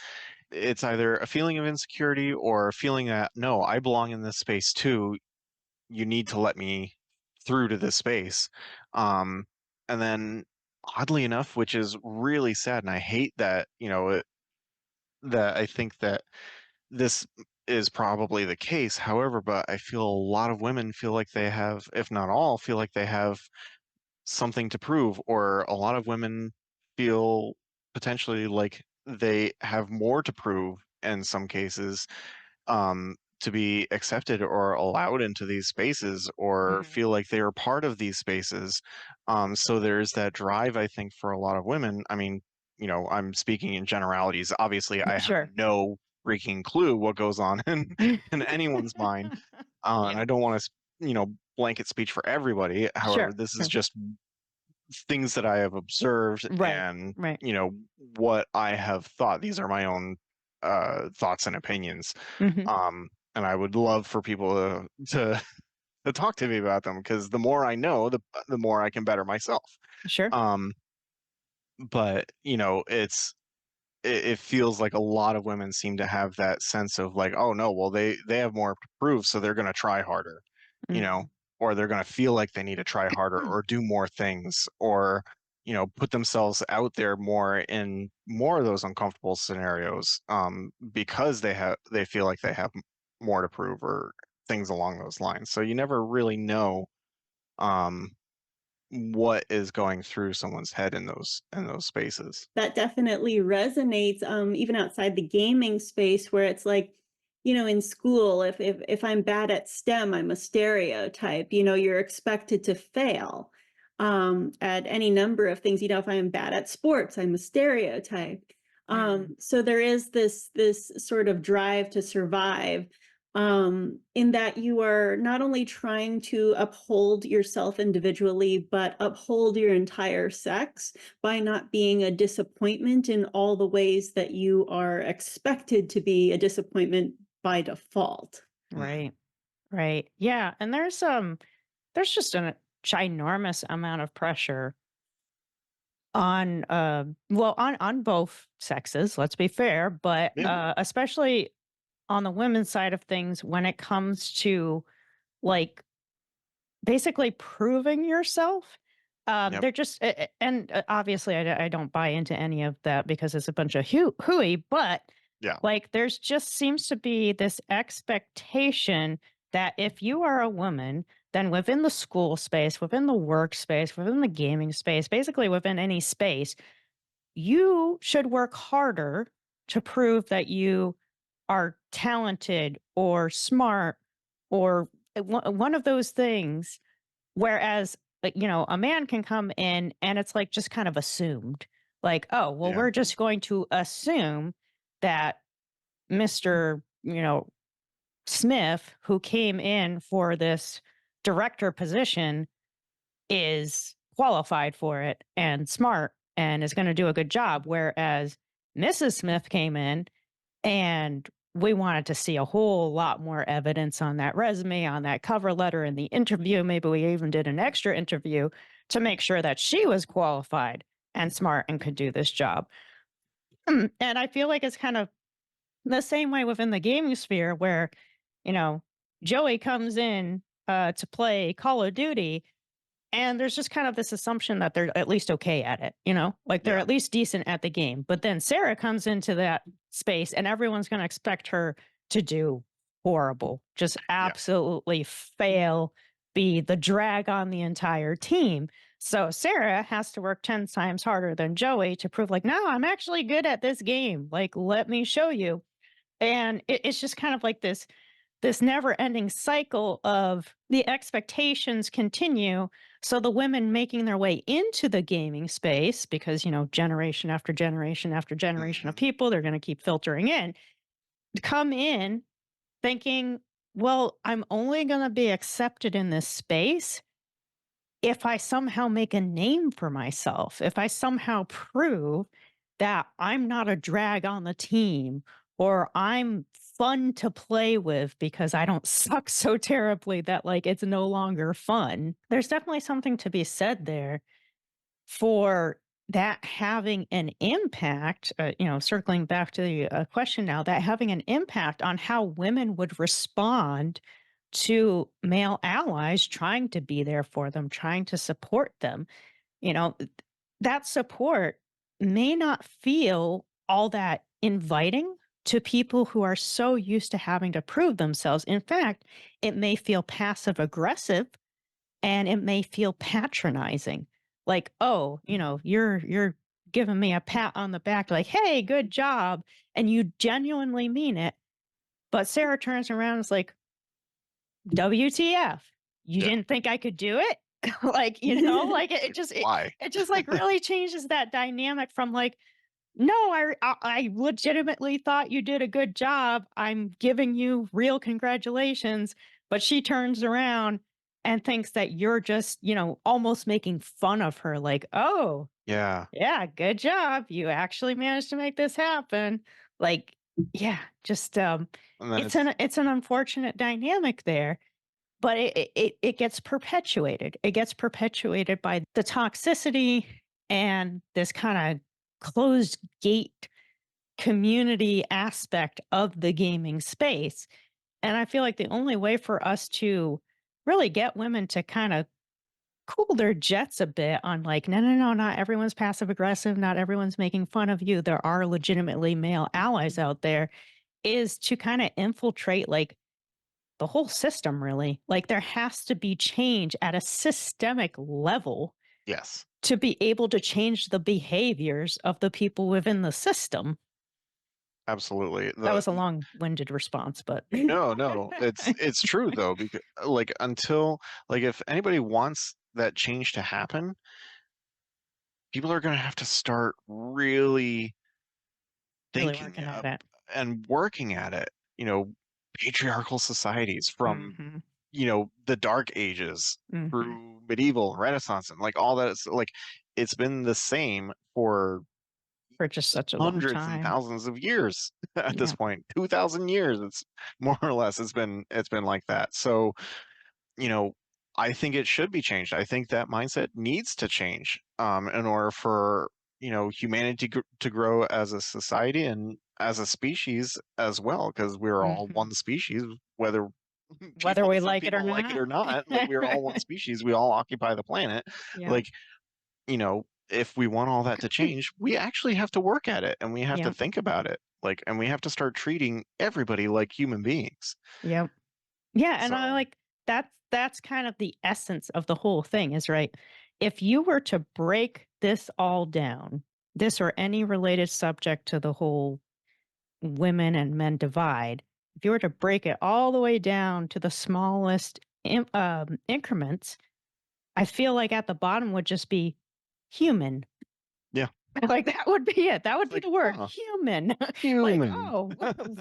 either a feeling of insecurity, or a feeling that, no, I belong in this space too. You need to let me through to this space. Um, and then oddly enough, which is really sad, and I hate that, that I think that this is probably the case. However, but I feel a lot of women feel like they have, if not all, feel like they have something to prove, or a lot of women feel potentially like they have more to prove in some cases, to be accepted or allowed into these spaces, or Mhm. feel like they are part of these spaces. So there's that drive, I think, for a lot of women. I mean, I'm speaking in generalities. Obviously, I have Sure. no freaking clue what goes on in anyone's mind, and Yeah. I don't want to, blanket speech for everybody. However, Sure. this is Sure. just things that I have observed, Right. and Right. what I have thought. These are my own thoughts and opinions. Hmm. And I would love for people to talk to me about them, because the more I know, the more I can better myself. Sure. Um, but it feels like a lot of women seem to have that sense of like, oh no, well they have more to prove, so they're going to try harder, you know, Hmm. or they're going to feel like they need to try harder or do more things, or put themselves out there more in more of those uncomfortable scenarios, because they feel like they have more to prove, or things along those lines. So you never really know um what is going through someone's head in those spaces. That definitely resonates, even outside the gaming space, where it's like, in school, if I'm bad at STEM, I'm a stereotype. You're expected to fail at any number of things. If I'm bad at sports, I'm a stereotype. Mm. So there is this sort of drive to survive, in that you are not only trying to uphold yourself individually, but uphold your entire sex by not being a disappointment in all the ways that you are expected to be a disappointment by default. Mhm. Right. Right. Yeah. And there's just a ginormous amount of pressure on well on both sexes, let's be fair, but Yeah. especially on the women's side of things when it comes to like basically proving yourself. Yep. They're just and obviously I don't buy into any of that because it's a bunch of hooey, but Yeah. like there's just seems to be this expectation that if you are a woman, then within the school space, within the workspace, within the gaming space, basically within any space, you should work harder to prove that you are talented or smart or one of those things. Whereas, like, a man can come in and it's like just kind of assumed, like, oh, well, Yeah. we're just going to assume that Mr. Smith, who came in for this director position, is qualified for it and smart and is going to do a good job. Whereas Mrs. Smith came in and we wanted to see a whole lot more evidence on that resume, on that cover letter, in the interview. Maybe we even did an extra interview to make sure that she was qualified and smart and could do this job. And I feel like it's kind of the same way within the gaming sphere where, you know, Joey comes in to play Call of Duty and there's just kind of this assumption that they're at least okay at it, like they're Yeah. at least decent at the game. But then Sarah comes into that space and everyone's going to expect her to do horrible, just Yeah. absolutely fail, be the drag on the entire team. So Sarah has to work 10 times harder than Joey to prove, like, no, I'm actually good at this game. Like, let me show you. And it's just kind of like this never-ending cycle of the expectations continue. So the women making their way into the gaming space, because generation after generation after generation of Mhm. people, they're going to keep filtering in, come in thinking, well, I'm only going to be accepted in this space if I somehow make a name for myself, if I somehow prove that I'm not a drag on the team or I'm fun to play with because I don't suck so terribly that like it's no longer fun. There's definitely something to be said there for that having an impact, circling back to the question now, that having an impact on how women would respond to male allies trying to be there for them, trying to support them. You know, that support may not feel all that inviting to people who are so used to having to prove themselves. In fact, it may feel passive aggressive and it may feel patronizing. Like, "Oh, you're giving me a pat on the back like, 'Hey, good job.'" And you genuinely mean it. But Sarah turns around and is like, WTF? You Yeah. didn't think I could do it? Like, like it just Why? it just like really changes that dynamic from like, no, I legitimately thought you did a good job. I'm giving you real congratulations. But she turns around and thinks that you're just, almost making fun of her, like, oh, Yeah. yeah, good job. You actually managed to make this happen. Like, yeah, just And then it's an unfortunate dynamic there, but it gets perpetuated. It gets perpetuated by the toxicity and this kind of closed gate community aspect of the gaming space. And I feel like the only way for us to really get women to kind of cool their jets a bit on like, no, no, no, not everyone's passive aggressive, not everyone's making fun of you. There are legitimately male allies out there, is to kind of infiltrate like the whole system, really. Like there has to be change at a systemic level yes, to be able to change the behaviors of the people within the system. absolutely. That The was a long-winded response, but No, no, it's true though, because like until like if anybody wants that change to happen, people are going to have to start really really thinking working at it. and working at it. You know, patriarchal societies from Mhm. the Dark Ages Mhm. through medieval, Renaissance, and like all that. Is like it's been the same for For just such a long hundreds and time. thousands of years at this Yeah. point. 2,000 years. It's more or less. It's been like that. So you know, I think it should be changed. I think that mindset needs to change in order for humanity to grow as a society and as a species as well, because we're all Mhm. one species, whether Whether we some like it or people like it not. or not. Like we're all one species. We all occupy the planet. Yep. Like if we want all that to change, we actually have to work at it and we have to Yep. think about it. Like, and we have to start treating everybody like human beings. Yep. Yeah, and I So, like that's kind of the essence of the whole thing is right. If you were to break this all down, this or any related subject to the whole women and men divide, if you were to break it all the way down to the smallest increments, I feel like at the bottom would just be human. yeah, Like that would be it. That would it's be like, the word huh, human. Like, human. oh,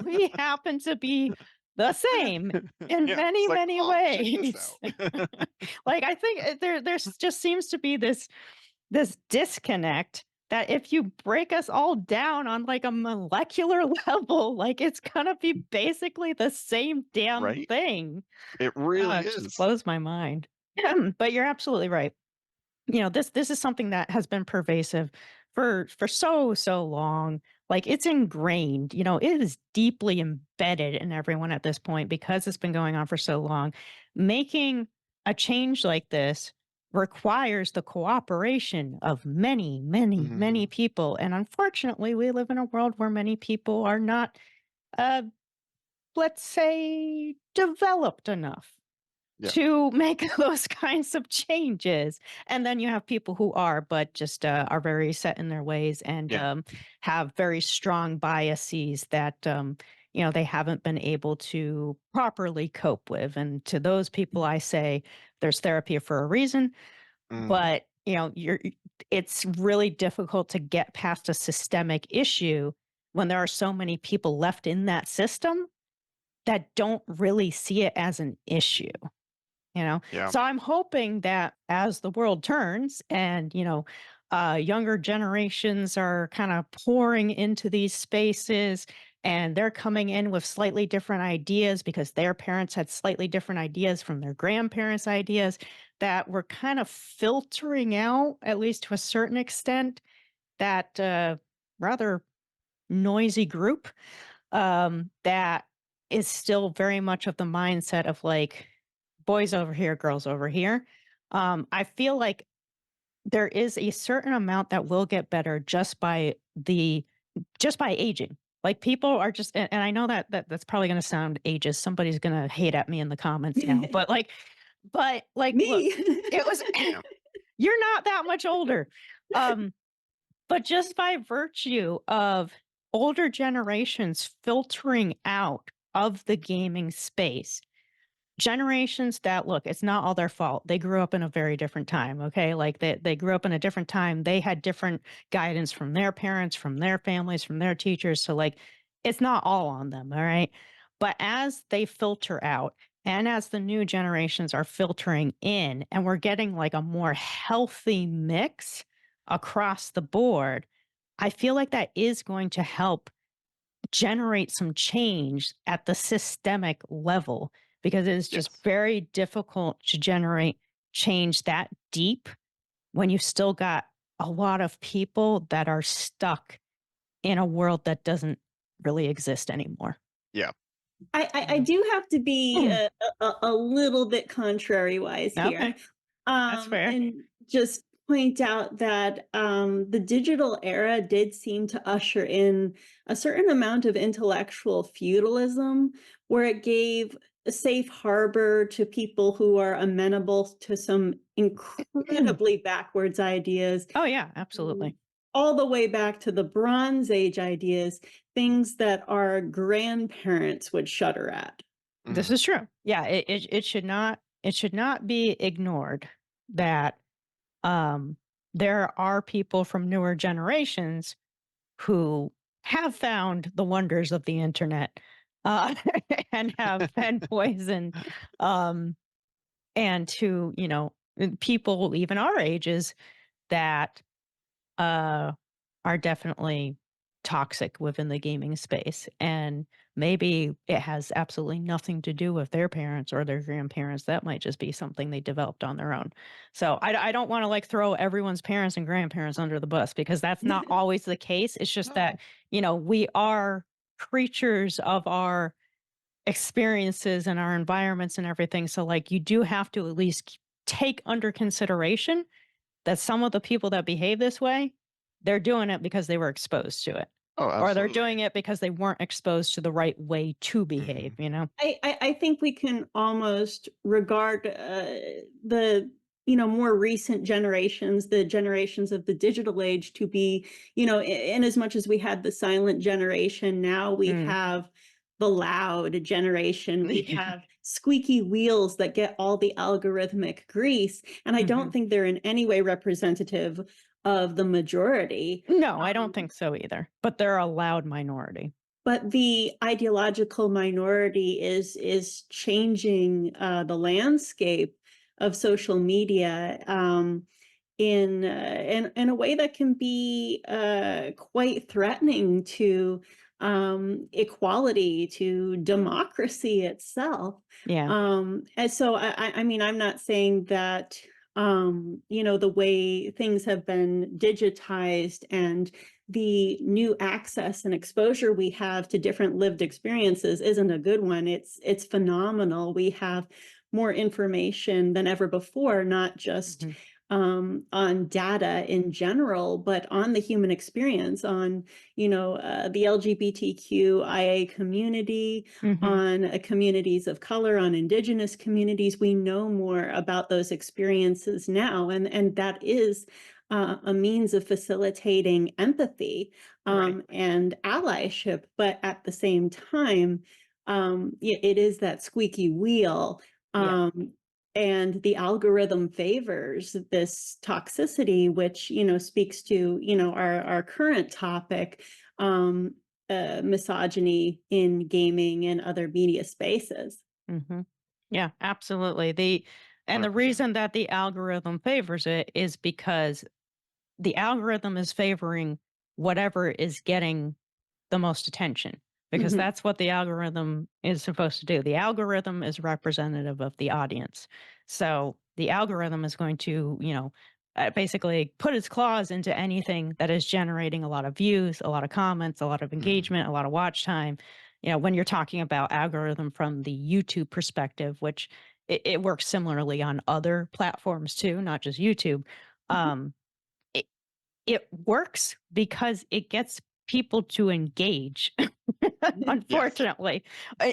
we happen to be the same in Yeah, it's many, like, many oh, check this ways. out. Like I think there's just seems to be this disconnect that if you break us all down on like a molecular level, like it's gonna be basically the same damn Right? thing. It really It just is. blows my mind. But you're absolutely right. This is something that has been pervasive for so long. Like it's ingrained, it is deeply embedded in everyone at this point because it's been going on for so long. Making a change like this requires the cooperation of many, many, many Hmm. people, and unfortunately we live in a world where many people are not uh let's say developed enough Yeah. to make those kinds of changes. And then you have people who are, but just are very set in their ways and Yeah. have very strong biases that, they haven't been able to properly cope with. And to those people, I say there's therapy for a reason, Hmm. but, it's really difficult to get past a systemic issue when there are so many people left in that system that don't really see it as an issue. Yeah. So I'm hoping that as the world turns and younger generations are kind of pouring into these spaces and they're coming in with slightly different ideas because their parents had slightly different ideas from their grandparents ideas, that we're kind of filtering out, at least to a certain extent, that rather noisy group that is still very much of the mindset of like boys over here, girls over here. I feel like there is a certain amount that will get better just by aging. Like people are just, and I know that's probably going to sound ageist. Somebody's going to hate at me in the comments now, but like, look, Me. it was, Yeah. you're not that much older. Um, but just by virtue of older generations filtering out of the gaming space, generations that look, it's not all their fault. They grew up in a very different time, okay? Like they grew up in a different time. They had different guidance from their parents, from their families, from their teachers. So like it's not all on them, all right? But as they filter out and as the new generations are filtering in and we're getting like a more healthy mix across the board, I feel like that is going to help generate some change at the systemic level because it is just Yes. very difficult to generate change that deep when you've still got a lot of people that are stuck in a world that doesn't really exist anymore. Yeah. I Yeah. do have to be Mm. a little bit contrary wise here, Okay, that's fair. and just point out that the digital era did seem to usher in a certain amount of intellectual feudalism, where it gave a safe harbor to people who are amenable to some incredibly backwards ideas, Oh, yeah, mm, absolutely. all the way back to the Bronze Age ideas, things that our grandparents would shudder at. This Mhm. is true. Yeah, it should not be ignored that um there are people from newer generations who have found the wonders of the internet, uh, and have been poisoned, um, and to, people even our ages that, uh, are definitely toxic within the gaming space, and maybe it has absolutely nothing to do with their parents or their grandparents. That might just be something they developed on their own. So I don't want to like throw everyone's parents and grandparents under the bus because that's not always the case. It's just that, No. we are creatures of our experiences and our environments and everything. So like you do have to at least take under consideration that some of the people that behave this way, they're doing it because they were exposed to it, Oh, or they're absolutely. doing it because they weren't exposed to the right way to behave, Mhm. you know? I think we can almost regard the more recent generations, the generations of the digital age, to be in as much as we had the silent generation, now we Mm. have the loud generation. We have squeaky wheels that get all the algorithmic grease, and I don't Mhm. think they're in any way representative of the majority. No, I don't Um, think so either, but they're a loud minority. but the ideological minority is changing the landscape of social media, in a way that can be quite threatening to equality, to democracy itself. Yeah. And so I mean, I'm not saying that the way things have been digitized and the new access and exposure we have to different lived experiences isn't a good one. It's phenomenal. We have more information than ever before, not just Mhm. on data in general, but on the human experience, on the LGBTQIA community, Mhm. on communities of color, on indigenous communities. We know more about those experiences now, and that is a means of facilitating empathy, Right. and allyship. But at the same time, it is that squeaky wheel. Yeah. Um, and the algorithm favors this toxicity, which speaks to our current topic, um, misogyny in gaming and other media spaces. Mhm. Yeah, absolutely. The 100%. reason that the algorithm favors it is because the algorithm is favoring whatever is getting the most attention because Mhm. that's what the algorithm is supposed to do. The algorithm is representative of the audience. So the algorithm is going to, basically put its claws into anything that is generating a lot of views, a lot of comments, a lot of Mhm. engagement, a lot of watch time. when you're talking about algorithm from the YouTube perspective, which it works similarly on other platforms too, not just YouTube. Mhm. Um, it, it works because it gets people to engage, Yes. unfortunately,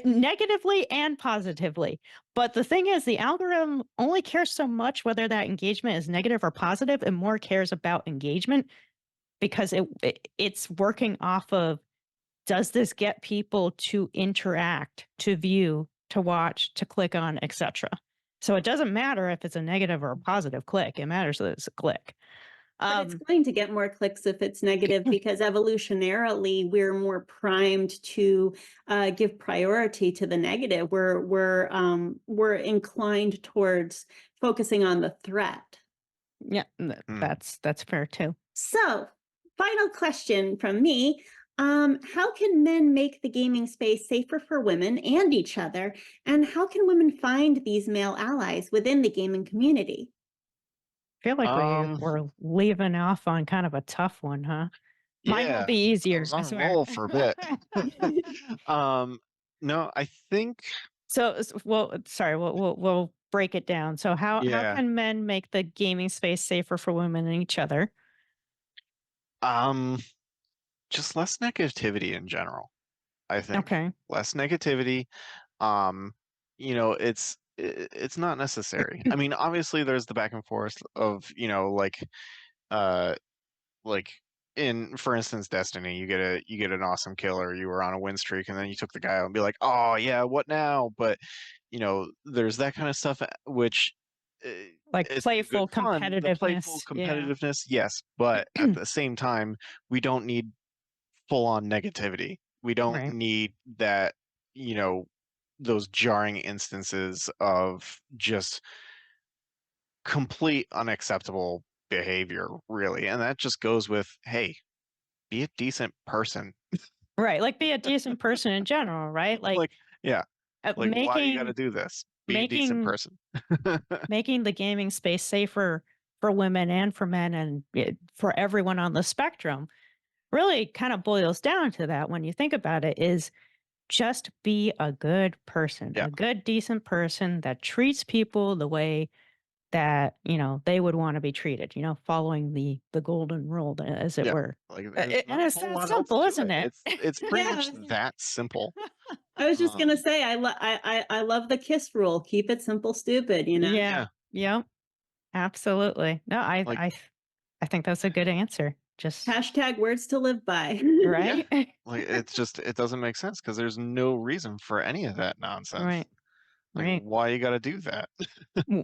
negatively and positively. But the thing is, the algorithm only cares so much whether that engagement is negative or positive, and more cares about engagement because it's working off of, does this get people to interact, to view, to watch, to click on, etc. So it doesn't matter if it's a negative or a positive click. It matters that it's a click. But it's Um, going to get more clicks if it's negative because evolutionarily we're more primed to give priority to the negative. We're inclined towards focusing on the threat. yeah, Hmm. that's fair too. So, final question from me. How can men make the gaming space safer for women and each other? And how can women find these male allies within the gaming community? Feel like we Um, were leaving off on kind of a tough one, huh? Mine will yeah, be I easier, was I on a swear. roll for a bit. um, no, I think, Well, sorry, we'll break it down. So how yeah, can men make the gaming space safer for women and each other? um, just less negativity in general, I think. Okay. Less negativity. Um, it's not necessary. I mean, obviously there's the back and forth of, uh like in, for instance, Destiny, you get an awesome kill, or you were on a win streak and then you took the guy out and be like, oh yeah, what now? But there's that kind of stuff, which uh, Like it's the good playful fun, the playful competitiveness. Yeah. competitiveness, yes, but at the same time, we don't need full on negativity. We don't Right. need that, you know, those jarring instances of just complete unacceptable behavior, really. And that just goes with, hey, be a decent person. Right. Like be a decent person in general, right? Like Like, yeah, like why you got to making do this? Be a decent making person. making the gaming space safer for women and for men and for everyone on the spectrum really kind of boils down to that when you think about it, is just be a good person, Yeah, a good decent person that treats people the way that, they would want to be treated, following the golden rule, as it yeah. were. Like there's And not a it's whole that lot else simple, to isn't it. it? It's pretty much Yeah, that simple. I was just gonna Um, say I love the KISS rule. Keep it simple, stupid. You know. Yeah. yeah, Yep. Absolutely. No, like I think that's a good answer. Just Hashtag words to live by. yeah, right. like it's just it doesn't make sense because there's no reason for any of that nonsense. Right. Like Right. why you got to do that?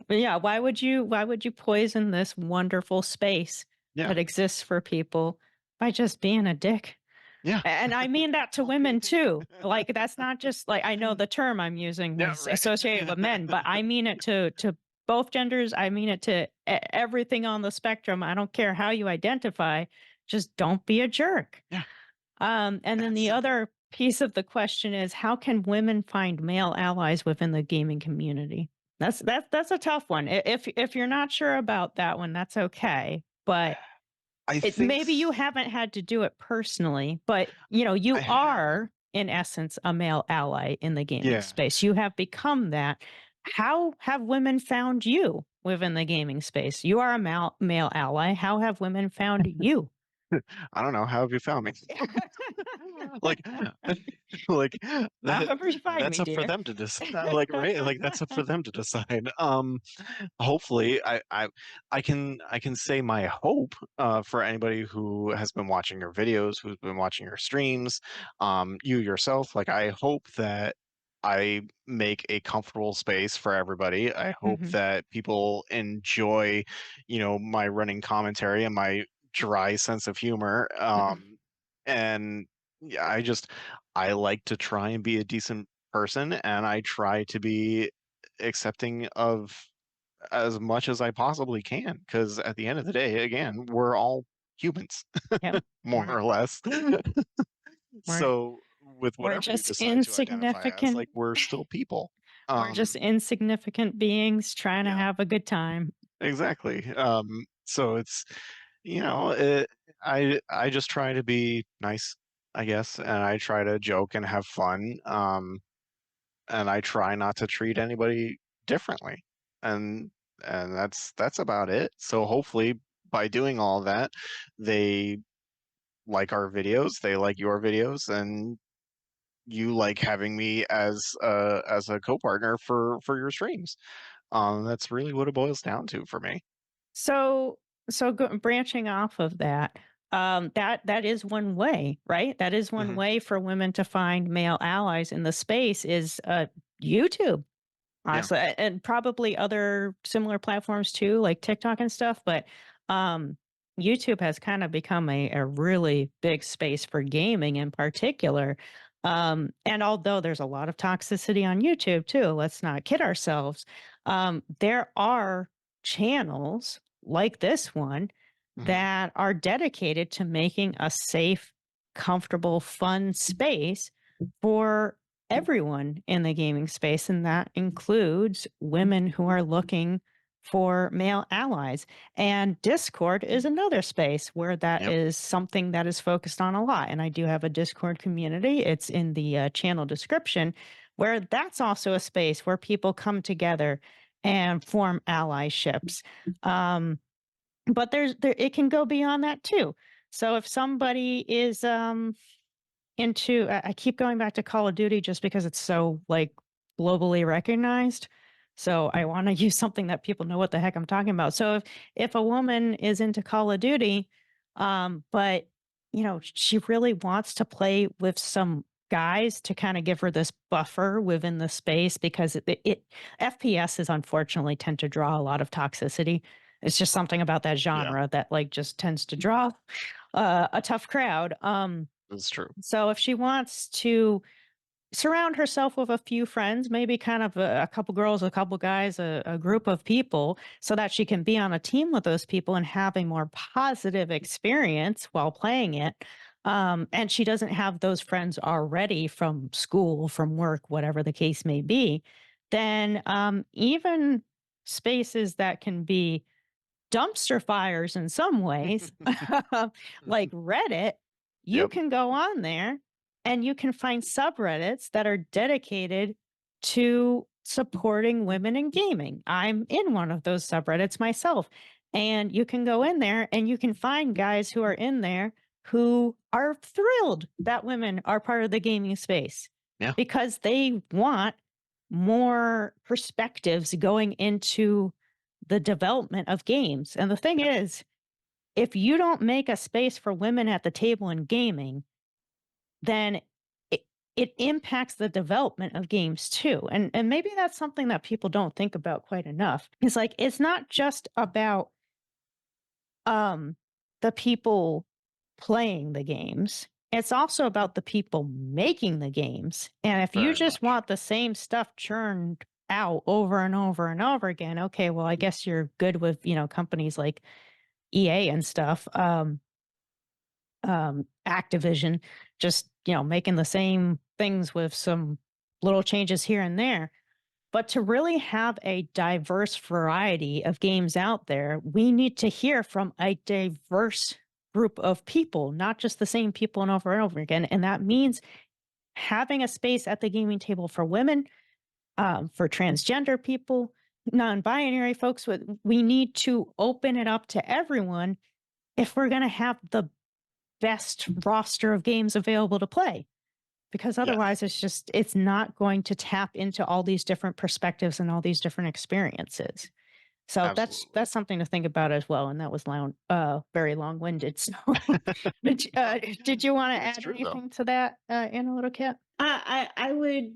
Yeah, why would you poison this wonderful space Yeah, that exists for people by just being a dick? yeah. And I mean that to women too. Like that's not just like, I know the term I'm using Yeah, was associated right. with men, but I mean it to both genders. I mean it to everything on the spectrum. I don't care how you identify. Just don't be a jerk. Yeah, And then that's the simple. other piece of the question is, how can women find male allies within the gaming community? That's a tough one. If you're not sure about that one, that's okay. But I think maybe you haven't had to do it personally, but I you haven't. are in essence a male ally in the gaming Yeah. space. You have become that. How have women found you within the gaming space? You are a male ally. How have women found you? I don't know. How have you found me? Like, like that However you find that's me, up for dear. them to decide. Like, right? Like that's up for them to decide. Hopefully I can say my hope for anybody who has been watching your videos, who's been watching your streams, you yourself, like I hope that I make a comfortable space for everybody. I hope Mhm. that people enjoy, my running commentary and my dry sense of humor. And yeah, I like to try and be a decent person, and I try to be accepting of as much as I possibly can, because at the end of the day, again, we're all humans, Yep. more We're or less. we're So with we're whatever you just decide to identify as, insignificant. like we're still people. We're just Um, insignificant beings trying to yeah, have a good time. exactly. So it's, you know, it, I just try to be nice I guess, and I try to joke and have fun. And I try not to treat anybody differently. And that's about it. So hopefully by doing all that, they like our videos, they like your videos, and you like having me as a co-partner for your streams. That's really what it boils down to for me. So branching off of that, that is one way, right? That is one Hmm. way for women to find male allies in the space is YouTube. Yeah. Honestly, and probably other similar platforms too, like TikTok and stuff, but, um, YouTube has kinda become a really big space for gaming in particular, and although there's a lot of toxicity on YouTube too, let's not kid ourselves, there are channels like this one Hmm. that are dedicated to making a safe, comfortable, fun space for everyone in the gaming space, and that includes women who are looking for male allies. And Discord is another space where that Yep. is something that is focused on a lot. And I do have a Discord community, it's in the channel description, where that's also a space where people come together and form allyships. Um, but there it can go beyond that too. So if somebody is into I keep going back to Call of Duty just because it's so, like, globally recognized. So I wanna use something that people know what the heck I'm talking about. So if a woman is into Call of Duty, but, she really wants to play with some guys to kinda give her this buffer within the space because FPSs unfortunately tend to draw a lot of toxicity. It's just something about that Yeah, genre that, like, just tends to draw, a tough crowd. that's true. So if she wants to surround herself with a few friends, maybe kind of a couple girls, a couple guys, a group of people, so that she can be on a team with those people and have a more positive experience while playing it. And she doesn't have those friends already from school, from work, whatever the case may be, then even spaces that can be dumpster fires in some ways, like Reddit, you Yep. can go on there and you can find subreddits that are dedicated to supporting women in gaming. I'm in one of those subreddits myself. And you can go in there and you can find guys who are in there who are thrilled that women are part of the gaming space Yeah. because they want more perspectives going into the development of games. And the thing Yep. is, if you don't make a space for women at the table in gaming, then it, it impacts the development of games too. And maybe that's something that people don't think about quite enough. It's like it's not just about um the people playing the games. It's also about the people making the games. And if you Very just much. want the same stuff churned out over and over and over again, okay, well, I guess you're good with, companies like EA and stuff, Activision, just, making the same things with some little changes here and there. But to really have a diverse variety of games out there, we need to hear from a diverse group of people, not just the same people and over again. And that means having a space at the gaming table for women, for transgender people, non-binary folks. We need to open it up to everyone if we're going to have the best roster of games available to play. Because Yes. otherwise, it's not going to tap into all these different perspectives and all these different experiences. So Absolutely. that's something to think about as well. And that was very long winded. So, did you want to It's add true though. anything to that, in a little kit? I would,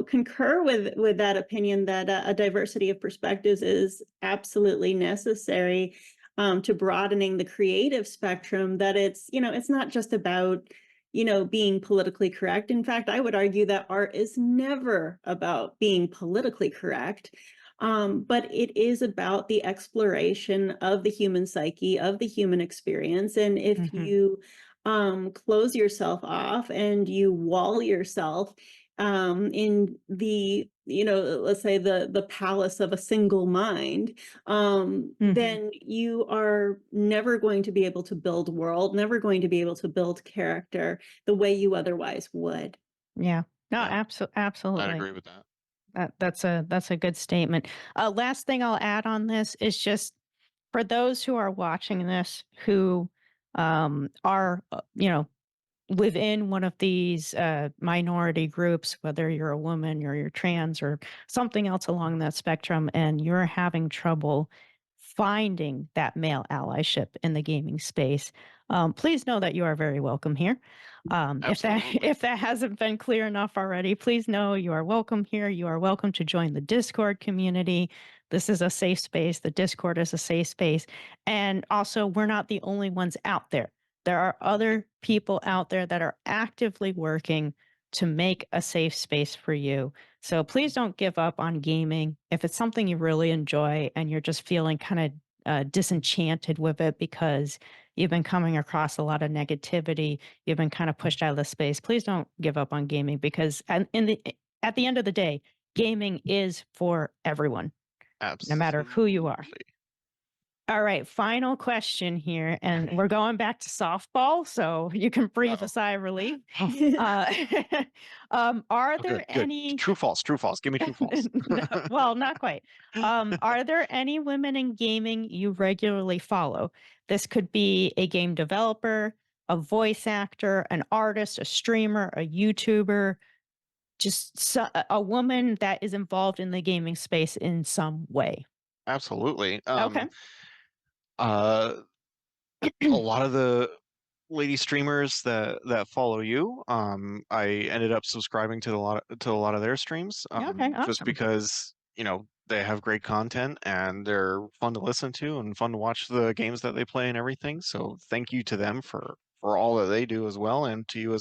concur with that opinion that a diversity of perspectives is absolutely necessary to broadening the creative spectrum. That it's not just about being politically correct. In fact, I would argue that art is never about being politically correct. But it is about the exploration of the human psyche, of the human experience. And if Hmm. you close yourself off and you wall yourself in the let's say the palace of a single mind, Mhm. then you are never going to be able to build world, never going to be able to build character the way you otherwise would. Yeah. No, Yeah, I'd absolutely. agree with that. That's a good statement. Last thing I'll add on this is just for those who are watching this who are within one of these minority groups, whether you're a woman or you're trans or something else along that spectrum, and you're having trouble finding that male allyship in the gaming space, please know that you are very welcome here. If that Absolutely. if that hasn't been clear enough already, please know you are welcome here. You are welcome to join the Discord community. This is a safe space. The Discord is a safe space, and also we're not the only ones out there. There are other people out there that are actively working to make a safe space for you. So please don't give up on gaming. If it's something you really enjoy and you're just feeling kind of disenchanted with it because you've been coming across a lot of negativity, you've been kind of pushed out of the space, please don't give up on gaming because at the end of the day, gaming is for everyone, no matter who you are. Absolutely. All right, final question here, and we're going back to softball, so you can breathe a Uh-oh. sigh of relief. Uh, are Oh, good, there good. any? True, false, true, false. Give me true, false. No, well, not quite. Are there any women in gaming you regularly follow? This could be a game developer, a voice actor, an artist, a streamer, a YouTuber, just a woman that is involved in the gaming space in some way. Absolutely. Okay. Uh, a lot of the lady streamers that follow you, I ended up subscribing to a lot of their streams, Okay. just Awesome. because, they have great content and they're fun to listen to and fun to watch the games that they play and everything. So thank you to them for all that they do as well, and to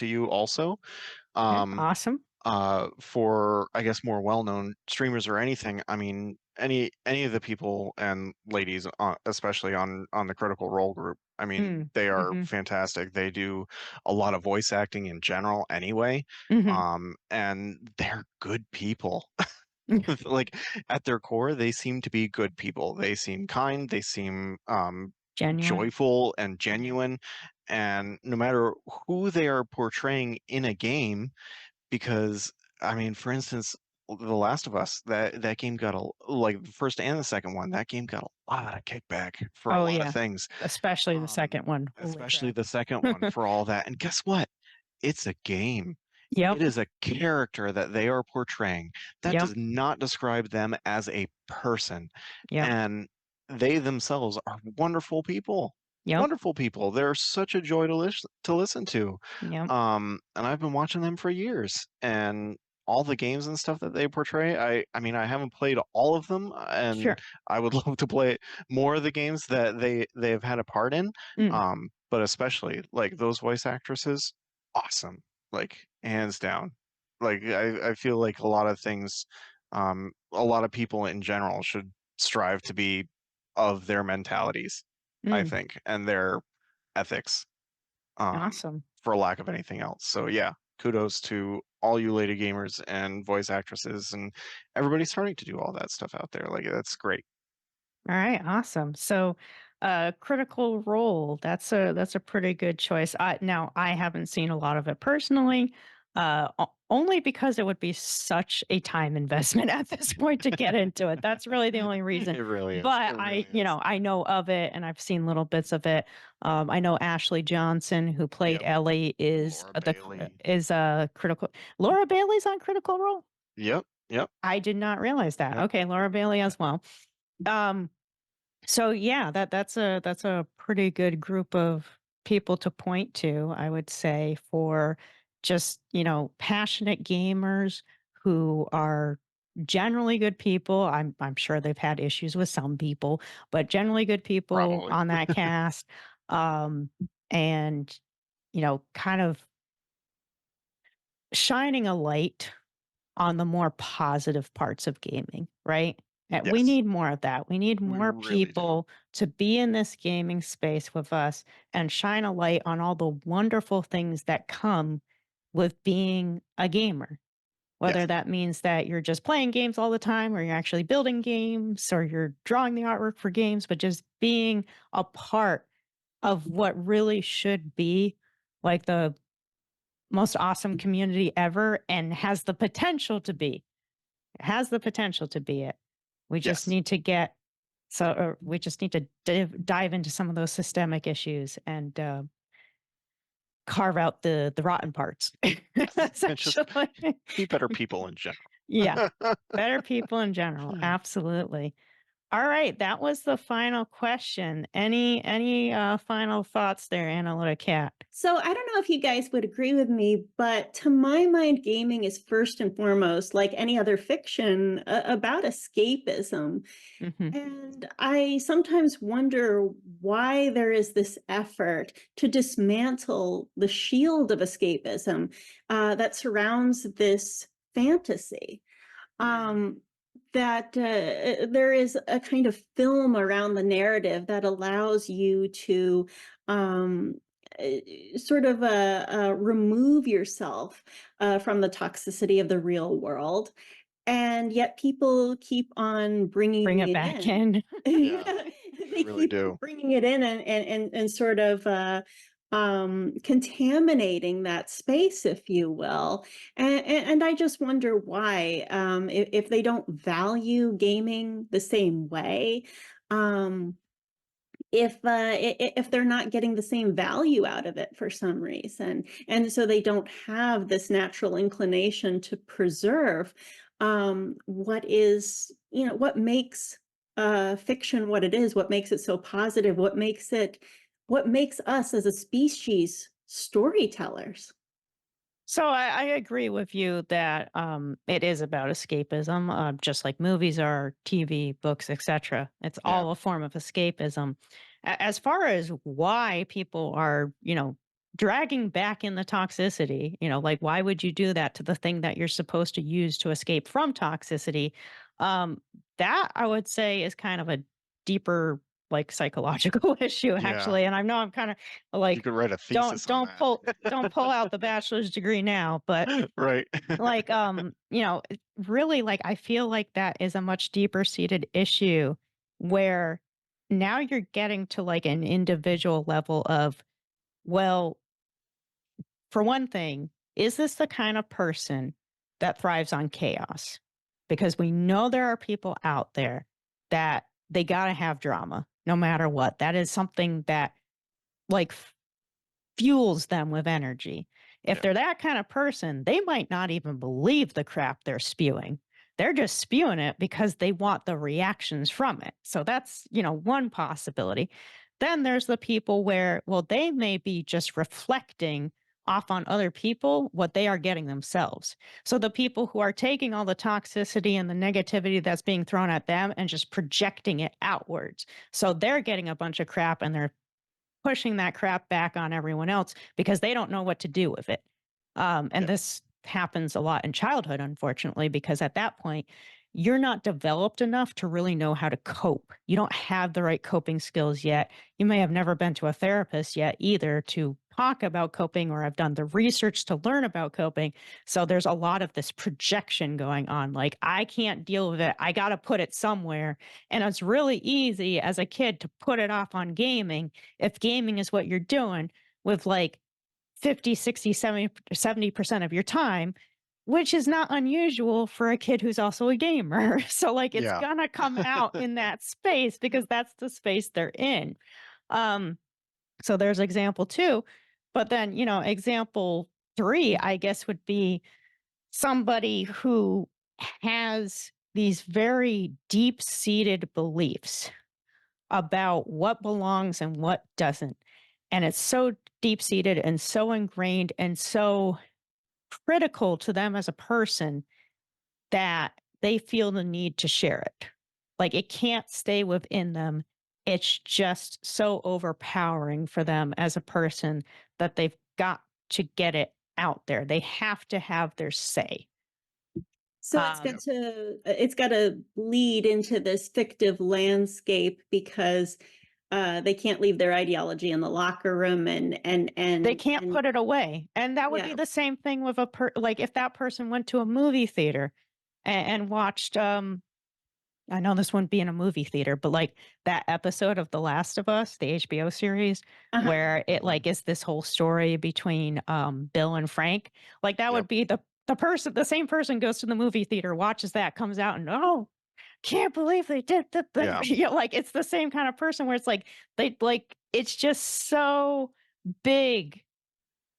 you also. Okay. Um, Awesome. for I guess more well-known streamers or anything. I mean, any of the people and ladies, especially on the Critical Role group. I mean, Mm. they are Mhm. fantastic. They do a lot of voice acting in general, anyway, Mhm. and they're good people. Like at their core, they seem to be good people. They seem kind. They seem Genuine. joyful and Yeah. genuine. And no matter who they are portraying in a game, because I mean, for instance, The Last of Us, that game got like the first and the second one, that game got a lot of kickback for a Oh, lot of yeah. things. Especially the Um, second one. Holy especially crap. the second one for all that. And guess what? It's a game. It Yep. is a character that they are portraying. That Yep. does not describe them as a person. Yep. And they themselves are wonderful people. Yep. Wonderful people. They're such a joy to listen to. Yep. And I've been watching them for years. And all the games and stuff that they portray, I mean, I haven't played all of them, and Sure. I would love to play more of the games that they've had a part in. Mm. But especially like those voice actresses, awesome, like hands down. Like I feel like a lot of things, a lot of people in general should strive to be of their mentalities, I Mm. think, and their ethics, Awesome. for lack of anything else. So yeah, kudos to all you lady gamers and voice actresses and everybody starting to do all that stuff out there. Like that's great. All right, awesome. So, Critical Role, that's a pretty good choice. Now I haven't seen a lot of it personally, only because it would be such a time investment at this point to get into it. That's really the only reason. It really is. It But really is. I know of it and I've seen little bits of it. I know Ashley Johnson, who played Yep. Ellie, Laura Bailey. is a critical. Laura Bailey's on Critical Role. Yep. Yep. I did not realize that. Yep. Okay, Laura Bailey as well. Um, so yeah, that's a pretty good group of people to point to, I would say, for just, passionate gamers who are generally good people. I'm sure they've had issues with some people, but generally good people Probably. on that cast. Um, and kind of shining a light on the more positive parts of gaming, right? We Yes. need more of that. We need We more really do. people to be in this gaming space with us and shine a light on all the wonderful things that come with being a gamer. whether Yes. that means that you're just playing games all the time or you're actually building games or you're drawing the artwork for games, but just being a part of what really should be like the most awesome community ever and has the potential to be. It has the potential to be it. We just Yes. need to we just need to dive into some of those systemic issues and carve out the rotten parts, Yes. And just essentially. be better people in general. Yeah, better people in general. Absolutely. All right, that was the final question. Any final thoughts there, Analytic Cat? So I don't know if you guys would agree with me, but to my mind, gaming is first and foremost, like any other fiction, about escapism. Hmm. And I sometimes wonder why there is this effort to dismantle the shield of escapism that surrounds this fantasy. Mhm. Um, that there is a kind of film around the narrative that allows you to um, sort of remove yourself from the toxicity of the real world, and yet people keep on Bring bringing it it back in. in. Yeah, they They really keep do. bringing it in and sort of contaminating that space, if you will. And I just wonder why, if they don't value gaming the same way, um, if they're not getting the same value out of it for some reason, and so they don't have this natural inclination to preserve what is, what makes fiction what it is, what makes it so positive, what makes us as a species storytellers. So I agree with you that it is about escapism, just like movies are, TV, books, etc. It's Yeah. all a form of escapism. As far as why people are, dragging back in the toxicity, like why would you do that to the thing that you're supposed to use to escape from toxicity? Um, that I would say is kind of a deeper, like psychological issue, Yeah. actually. And I know I'm kind of You like could write a don't thesis on don't pull don't pull out that. the bachelor's degree now, but Right. like really like I feel like that is a much deeper seated issue where now you're getting to like an individual level of, well, for one thing, is this the kind of person that thrives on chaos? Because we know there are people out there that they got to have drama no matter what. That is something that like fuels them with energy. If Yeah. they're that kind of person, they might not even believe the crap they're spewing. They're just spewing it because they want the reactions from it. So that's, one possibility. Then there's the people where, well, they may be just reflecting off on other people what they are getting themselves. So the people who are taking all the toxicity and the negativity that's being thrown at them and just projecting it outwards. So they're getting a bunch of crap and they're pushing that crap back on everyone else because they don't know what to do with it. And Yeah. this happens a lot in childhood, unfortunately, because at that point, you're not developed enough to really know how to cope. You don't have the right coping skills yet. You may have never been to a therapist yet either to talk about coping or have done the research to learn about coping. So there's a lot of this projection going on. Like, I can't deal with it. I got to put it somewhere. And it's really easy as a kid to put it off on gaming if gaming is what you're doing with like 50, 60, 70% of your time, which is not unusual for a kid who's also a gamer. So like it's Yeah. gonna come out in that space because that's the space they're in. Um, so there's example two. But then, example three, I guess, would be somebody who has these very deep seated beliefs about what belongs and what doesn't. And it's so deep seated and so ingrained and so critical to them as a person that they feel the need to share it. Like it can't stay within them. It's just so overpowering for them as a person that they've got to get it out there. They have to have their say. So Yeah. it's got to bleed into this fictive landscape because they can't leave their ideology in the locker room They can't and put it away, and that would be yeah. the same thing with like, if that person went to a movie theater and watched, I know this wouldn't be in a movie theater, but, like, that episode of The Last of Us, the HBO series, Uh-huh. where it, Mhm. like, is this whole story between, Bill and Frank, like, that Yep. would be the same person goes to the movie theater, watches that, comes out, and, "Oh, can't believe they did that thing." Yeah. Yeah, like, it's the same kind of person where it's like, it's just so big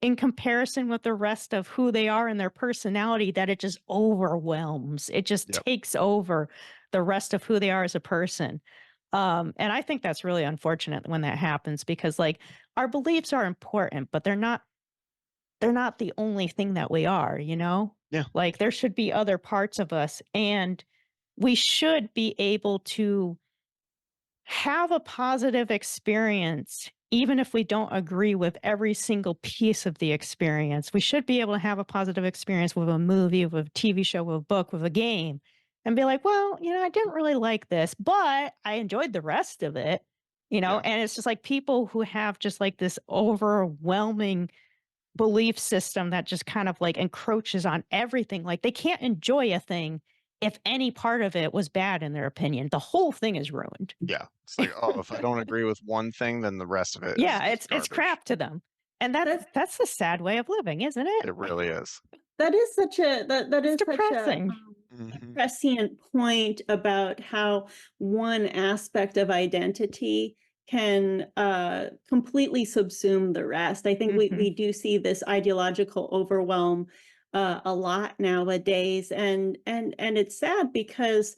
in comparison with the rest of who they are and their personality that it just overwhelms. It just Yep. takes over the rest of who they are as a person. And I think that's really unfortunate when that happens because like our beliefs are important, but they're not the only thing that we are, you know? Yeah. Like there should be other parts of us and we should be able to have a positive experience, even if we don't agree with every single piece of the experience. We should be able to have a positive experience with a movie, with a TV show, with a book, with a game, and be like, well, I didn't really like this, but I enjoyed the rest of it, Yeah. and it's just like people who have just like this overwhelming belief system that just kind of like encroaches on everything. Like they can't enjoy a thing if any part of it was bad in their opinion. The whole thing is ruined. Yeah. It's like, oh, if I don't agree with one thing, then the rest of it is Yeah, is it's garbage. crap to them. And that's That's that's the sad way of living, isn't it? It really is. that is such a that It's is such depressing. a Hmm. prescient point about how one aspect of identity can completely subsume the rest. I think Mhm. we do see this ideological overwhelm a lot nowadays, and it's sad because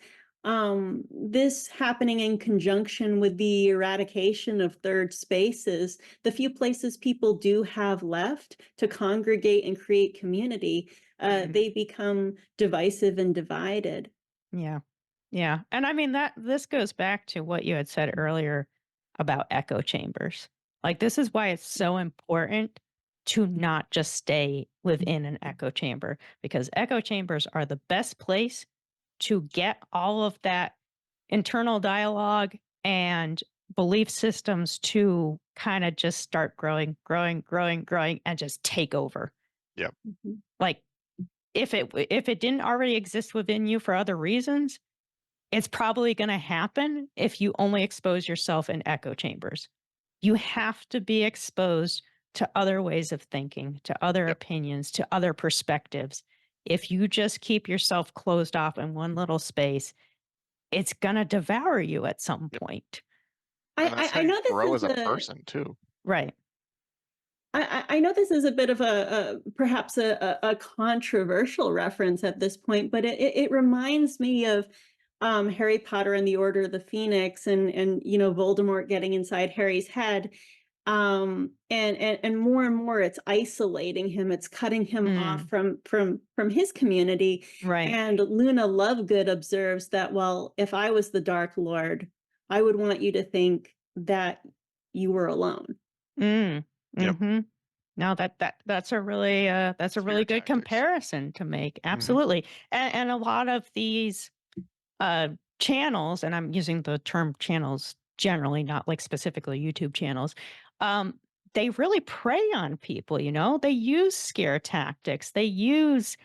this happening in conjunction with the eradication of third spaces, the few places people do have left to congregate and create community, Mhm. they become divisive and divided. Yeah. Yeah. And I mean that this goes back to what you had said earlier about echo chambers. Like this is why it's so important to not just stay within an echo chamber because echo chambers are the best place to get all of that internal dialogue and belief systems to kind of just start growing, growing, growing, growing, and just take over. Yep. Mhm. Like if it didn't already exist within you for other reasons, it's probably going to happen if you only expose yourself in echo chambers. You have to be exposed to other ways of thinking, to other Yep. opinions, to other perspectives. If you just keep yourself closed off in one little space, it's gonna devour you at some Yep. point. And that's how I you know this grow is as a a person too. Right. I know this is a bit of a perhaps a controversial reference at this point, but it reminds me of Harry Potter and the Order of the Phoenix, and Voldemort getting inside Harry's head, and more it's isolating him, it's cutting him off Mm, from his community. right. And Luna Lovegood observes that, well, if I was the Dark Lord, I would want you to think that you were alone. Mm, Yep. mhm. No, that's a Fear really good tactics. comparison to make. Hmm. Absolutely. And a lot of these uh, channels, and I'm using the term channels generally, not like specifically YouTube channels, um, they really prey on people, They use scare tactics, they use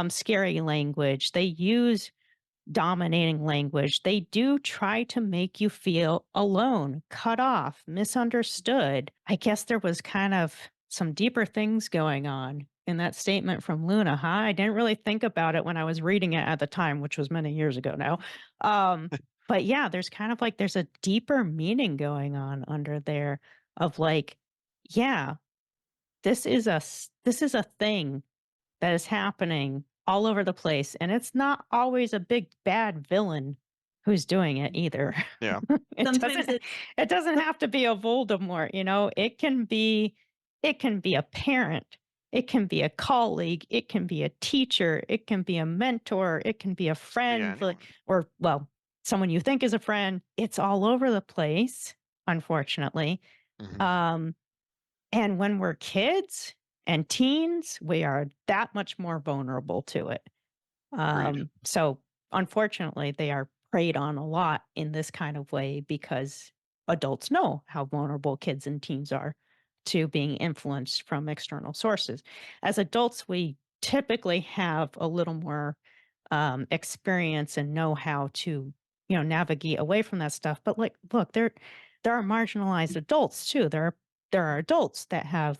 scary language, they use dominating language. They do try to make you feel alone, cut off, misunderstood. I guess there was kind of some deeper things going on in that statement from Luna, huh? I didn't really think about it when I was reading it at the time, which was many years ago now. Um, but yeah, there's kind of like there's a deeper meaning going on under there of like, yeah, this is a thing that is happening all over the place, and it's not always a big bad villain who's doing it either. Yeah. It Sometimes doesn't it doesn't have to be a Voldemort, it can be a parent, it can be a colleague, it can be a teacher, it can be a mentor, it can be a Could be friend, like anyone. or well, someone you think is a friend. It's all over the place, unfortunately. Hmm. Um and when we're kids and teens, we are that much more vulnerable to it. Agreed. So unfortunately, they are preyed on a lot in this kind of way because adults know how vulnerable kids and teens are to being influenced from external sources. As adults, we typically have a little more experience and know how to, navigate away from that stuff. But like, look, there are marginalized adults too. There are adults that have,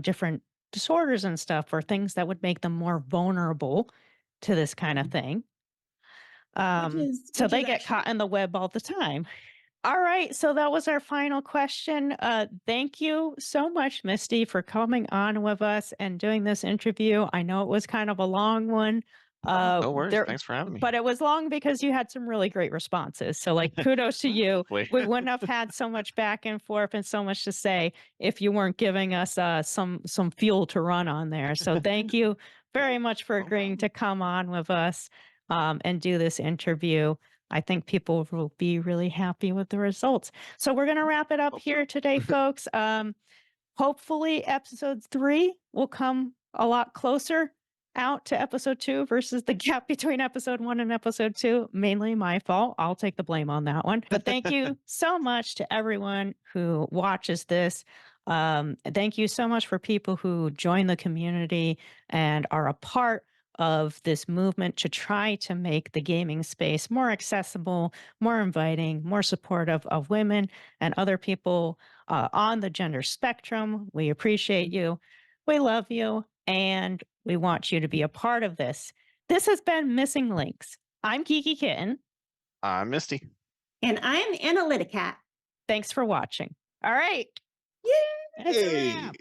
different disorders and stuff or things that would make them more vulnerable to this kind of thing. So which they is get actually caught in the web all the time. All right, so that was our final question. Thank you so much, Misty, for coming on with us and doing this interview. I know it was kind of a long one. Oh, no worries. There, Thanks for having me. but it was long because you had some really great responses. So, like, kudos to you. Hopefully. We wouldn't have had so much back and forth and so much to say if you weren't giving us some fuel to run on there. So, thank you very much for No agreeing to problem. come on with us and do this interview. I think people will be really happy with the results. So we're going to wrap it up Hope here so. today, folks. Hopefully, episode 3 will come a lot closer out to episode 2 versus the gap between episode 1 and episode 2. Mainly my fault. I'll take the blame on that one. But thank you so much to everyone who watches this. Thank you so much for people who join the community and are a part of this movement to try to make the gaming space more accessible, more inviting, more supportive of women and other people on the gender spectrum. We appreciate you. We love you. And we want you to be a part of this. This has been Missing Links. I'm Geeky Kitten. I'm Misty. and I'm Analytica. Thanks for watching. All right. Yay! It's a Hey. wrap.